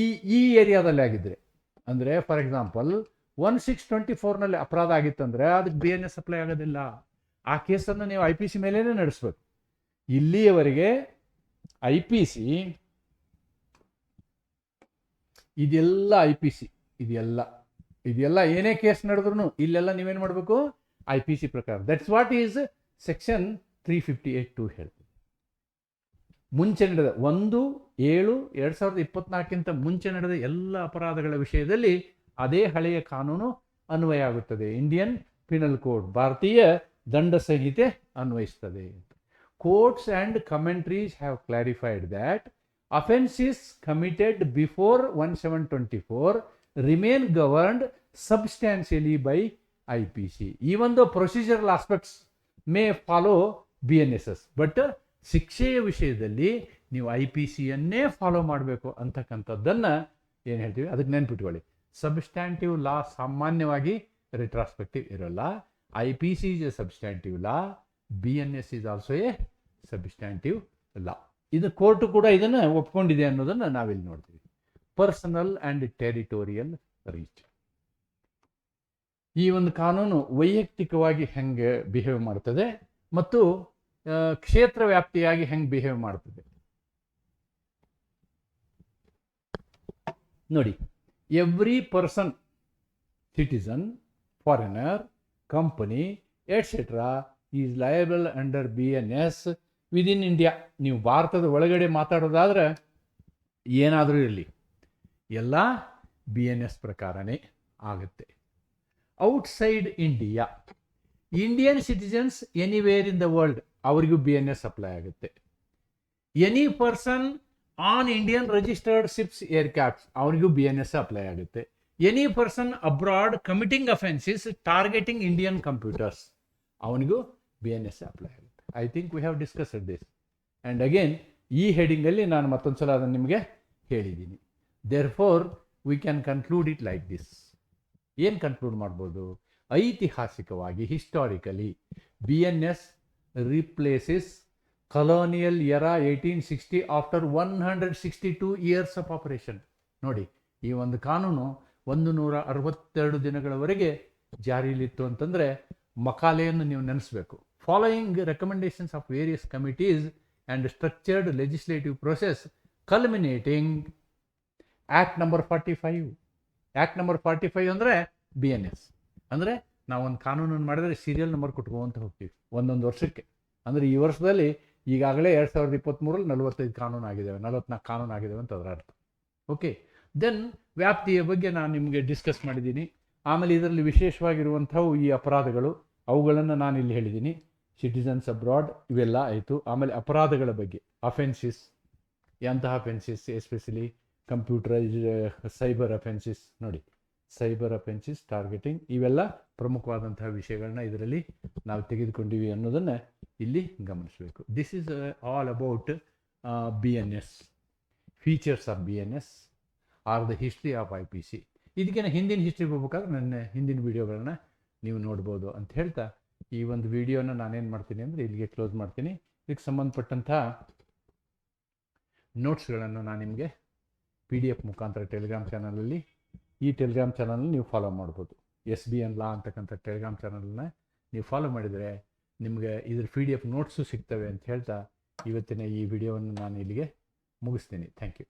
ಏರಿಯಾದಲ್ಲಿ ಆಗಿದ್ರೆ, ಅಂದರೆ for example 1/6/24ನಲ್ಲಿ ಅಪರಾಧ ಆಗಿತ್ತಂದರೆ ಅದಕ್ಕೆ ಬಿ ಎನ್ ಎಸ್ ಅಪ್ಲೈ ಆಗೋದಿಲ್ಲ. ಆ ಕೇಸನ್ನು ನೀವು ಐ ಪಿ ಸಿ ಮೇಲೇ ನಡೆಸಬೇಕು. ಇಲ್ಲಿಯವರೆಗೆ ಐ ಪಿ ಸಿ ಇದೆಲ್ಲ ಐ ಪಿ ಸಿ ಇದೆಲ್ಲ ಏನೇ ಕೇಸ್ ನಡೆದ್ರು ಇಲ್ಲೆಲ್ಲ ನೀವೇನು ಮಾಡಬೇಕು? ಐ ಪಿ ಸಿ ಪ್ರಕಾರ. ದಟ್ಸ್ ವಾಟ್ ಈಸ್ ಸೆಕ್ಷನ್ 358(2) ಹೇಳ್ತೀವಿ. ಮುಂಚೆ ನಡೆದ 1/7/2024 ಮುಂಚೆ ನಡೆದ ಎಲ್ಲ ಅಪರಾಧಗಳ ವಿಷಯದಲ್ಲಿ ಅದೇ ಹಳೆಯ ಕಾನೂನು ಅನ್ವಯ ಆಗುತ್ತದೆ. ಇಂಡಿಯನ್ ಪಿನಲ್ ಕೋಡ್, ಭಾರತೀಯ ದಂಡ ಸಂಹಿತೆ ಅನ್ವಯಿಸ್ತದೆ. Courts and commentaries have clarified that offences committed before 1/7/24 remain governed substantially by I P C. Even the procedural aspects may follow B N S S, but ಶಿಕ್ಷೆಯ ವಿಷಯದಲ್ಲಿ ನೀವು ಐ ಪಿ ಸಿಯನ್ನೇ ಫಾಲೋ ಮಾಡಬೇಕು ಅಂತಕ್ಕಂಥದ್ದನ್ನು ಏನು ಹೇಳ್ತೀವಿ? ಅದಕ್ಕೆ ನೆನ್ಪಿಟ್ಕೊಳ್ಳಿ. ಸಬ್ಸ್ಟ್ಯಾಂಟಿವ್ ಲಾ ಸಾಮಾನ್ಯವಾಗಿ ರಿಟ್ರಾಸ್ಪೆಕ್ಟಿವ್ ಇರೋಲ್ಲ. I P C is a substantive law, B N S is also a substantive law. ಇದು ಕೋರ್ಟು ಕೂಡ ಇದನ್ನು ಒಪ್ಕೊಂಡಿದೆ ಅನ್ನೋದನ್ನು ನಾವಿಲ್ಲಿ ನೋಡ್ತೀವಿ. Personal and territorial reach. ಈ ಒಂದು ಕಾನೂನು ವೈಯಕ್ತಿಕವಾಗಿ ಹೆಂಗೆ ಬಿಹೇವ್ ಮಾಡ್ತದೆ ಮತ್ತು ಕ್ಷೇತ್ರ ವ್ಯಾಪ್ತಿಯಾಗಿ ಹೆಂಗೆ ಬಿಹೇವ್ ಮಾಡ್ತದೆ ನೋಡಿ. Every person, citizen, foreigner, company etcetera is liable under B N S within India. ನೀವು ಭಾರತದ ಒಳಗಡೆ ಮಾತಾಡೋದಾದ್ರೆ ಏನಾದರೂ ಇರಲಿ, ಎಲ್ಲ ಬಿ ಎನ್ ಎಸ್ ಪ್ರಕಾರನೇ ಆಗುತ್ತೆ. Outside India, Indian citizens anywhere in the world, ಅವರಿಗೂ ಬಿ ಎನ್ ಎಸ್ ಅಪ್ಲೈ ಆಗುತ್ತೆ. Any person on Indian registered ships aircrafts, ಅವರಿಗೂ ಬಿ ಎನ್ ಎಸ್ ಅಪ್ಲೈ ಆಗುತ್ತೆ. Any person abroad committing offences targeting Indian computers, ಅವನಿಗೂ B N S apply ಆಗುತ್ತೆ. I think we have discussed this and again ಈ ಹೆಡಿಂಗಲ್ಲಿ ನಾನು ಮತ್ತೊಂದು ಸಲ ಅದನ್ನು ನಿಮಗೆ ಹೇಳಿದ್ದೀನಿ. Therefore we can conclude it like this. ಏನು ಕನ್ಕ್ಲೂಡ್ ಮಾಡ್ಬೋದು? ಐತಿಹಾಸಿಕವಾಗಿ, historically, B N S replaces colonial era 1860 after 162 years of operation. ನೋಡಿ, ಈ ಒಂದು ಕಾನೂನು 162 ದಿನಗಳವರೆಗೆ ಜಾರಿಯಲ್ಲಿತ್ತು ಅಂತಂದರೆ ಮಕಾಲೆಯನ್ನು ನೀವು ನೆನೆಸಬೇಕು. Following recommendations of various committees and structured legislative process culminating act number 45. Act number 45 ಅಂದರೆ ಬಿ ಎನ್ ಎಸ್. ಅಂದರೆ ನಾವೊಂದು ಕಾನೂನನ್ನು ಮಾಡಿದರೆ ಸೀರಿಯಲ್ ನಂಬರ್ ಕೊಟ್ಕೊಂತ ಹೋಗ್ತೀವಿ ಒಂದೊಂದು ವರ್ಷಕ್ಕೆ. ಅಂದರೆ ಈ ವರ್ಷದಲ್ಲಿ ಈಗಾಗಲೇ 2023ರಲ್ಲಿ 45 ಕಾನೂನು ಆಗಿದ್ದಾವೆ, 44 ಕಾನೂನು ಆಗಿದ್ದಾವೆ ಅಂತ ಅದರ ಅರ್ಥ. ಓಕೆ, ದೆನ್ ವ್ಯಾಪ್ತಿಯ ಬಗ್ಗೆ ನಾನು ನಿಮಗೆ ಡಿಸ್ಕಸ್ ಮಾಡಿದ್ದೀನಿ. ಆಮೇಲೆ ಇದರಲ್ಲಿ ವಿಶೇಷವಾಗಿರುವಂಥವು ಈ ಅಪರಾಧಗಳು, ಅವುಗಳನ್ನು ನಾನು ಇಲ್ಲಿ ಹೇಳಿದ್ದೀನಿ. ಸಿಟಿಸನ್ಸ್ ಅಬ್ರಾಡ್ ಇವೆಲ್ಲ ಆಯಿತು. ಆಮೇಲೆ ಅಪರಾಧಗಳ ಬಗ್ಗೆ, ಅಫೆನ್ಸಿಸ್, ಎಂತಹ ಅಫೆನ್ಸಿಸ್, ಎಸ್ಪೆಷಲಿ ಕಂಪ್ಯೂಟರೈಸ್ ಸೈಬರ್ ಅಫೆನ್ಸಿಸ್. ನೋಡಿ, ಸೈಬರ್ ಅಫೆನ್ಸಿಸ್, ಟಾರ್ಗೆಟಿಂಗ್, ಇವೆಲ್ಲ ಪ್ರಮುಖವಾದಂತಹ ವಿಷಯಗಳನ್ನ ಇದರಲ್ಲಿ ನಾವು ತೆಗೆದುಕೊಂಡಿವಿ ಅನ್ನೋದನ್ನು ಇಲ್ಲಿ ಗಮನಿಸಬೇಕು. This is all about B N S, features of B N S are the history of I P C. ಇದಕ್ಕೆ ಹಿಂದಿನ ಹಿಸ್ಟ್ರಿಗೆ ಹೋಗ್ಬೇಕಾದ್ರೆ ನನ್ನ ಹಿಂದಿನ ವೀಡಿಯೋಗಳನ್ನ ನೀವು ನೋಡ್ಬೋದು ಅಂತ ಹೇಳ್ತಾ ಈ ಒಂದು ವಿಡಿಯೋನ ನಾನೇನು ಮಾಡ್ತೀನಿ ಅಂದರೆ ಇಲ್ಲಿಗೆ ಕ್ಲೋಸ್ ಮಾಡ್ತೀನಿ. ಇದಕ್ಕೆ ಸಂಬಂಧಪಟ್ಟಂಥ ನೋಟ್ಸ್ಗಳನ್ನು ನಾನು ನಿಮಗೆ PDF ಮುಖಾಂತರ ಟೆಲಿಗ್ರಾಮ್ ಚಾನಲಲ್ಲಿ ಈ ಟೆಲಿಗ್ರಾಮ್ ಚಾನಲ್ ನೀವು ಫಾಲೋ ಮಾಡ್ಬೋದು. SBN ಲಾ ಅಂತಕ್ಕಂಥ ಟೆಲಿಗ್ರಾಮ್ ಚಾನಲ್ನ ನೀವು ಫಾಲೋ ಮಾಡಿದರೆ ನಿಮಗೆ ಇದ್ರ PDF ನೋಟ್ಸು ಸಿಗ್ತವೆ ಅಂತ ಹೇಳ್ತಾ ಇವತ್ತಿನ ಈ ವಿಡಿಯೋವನ್ನು ನಾನು ಇಲ್ಲಿಗೆ ಮುಗಿಸ್ತೀನಿ. Thank you.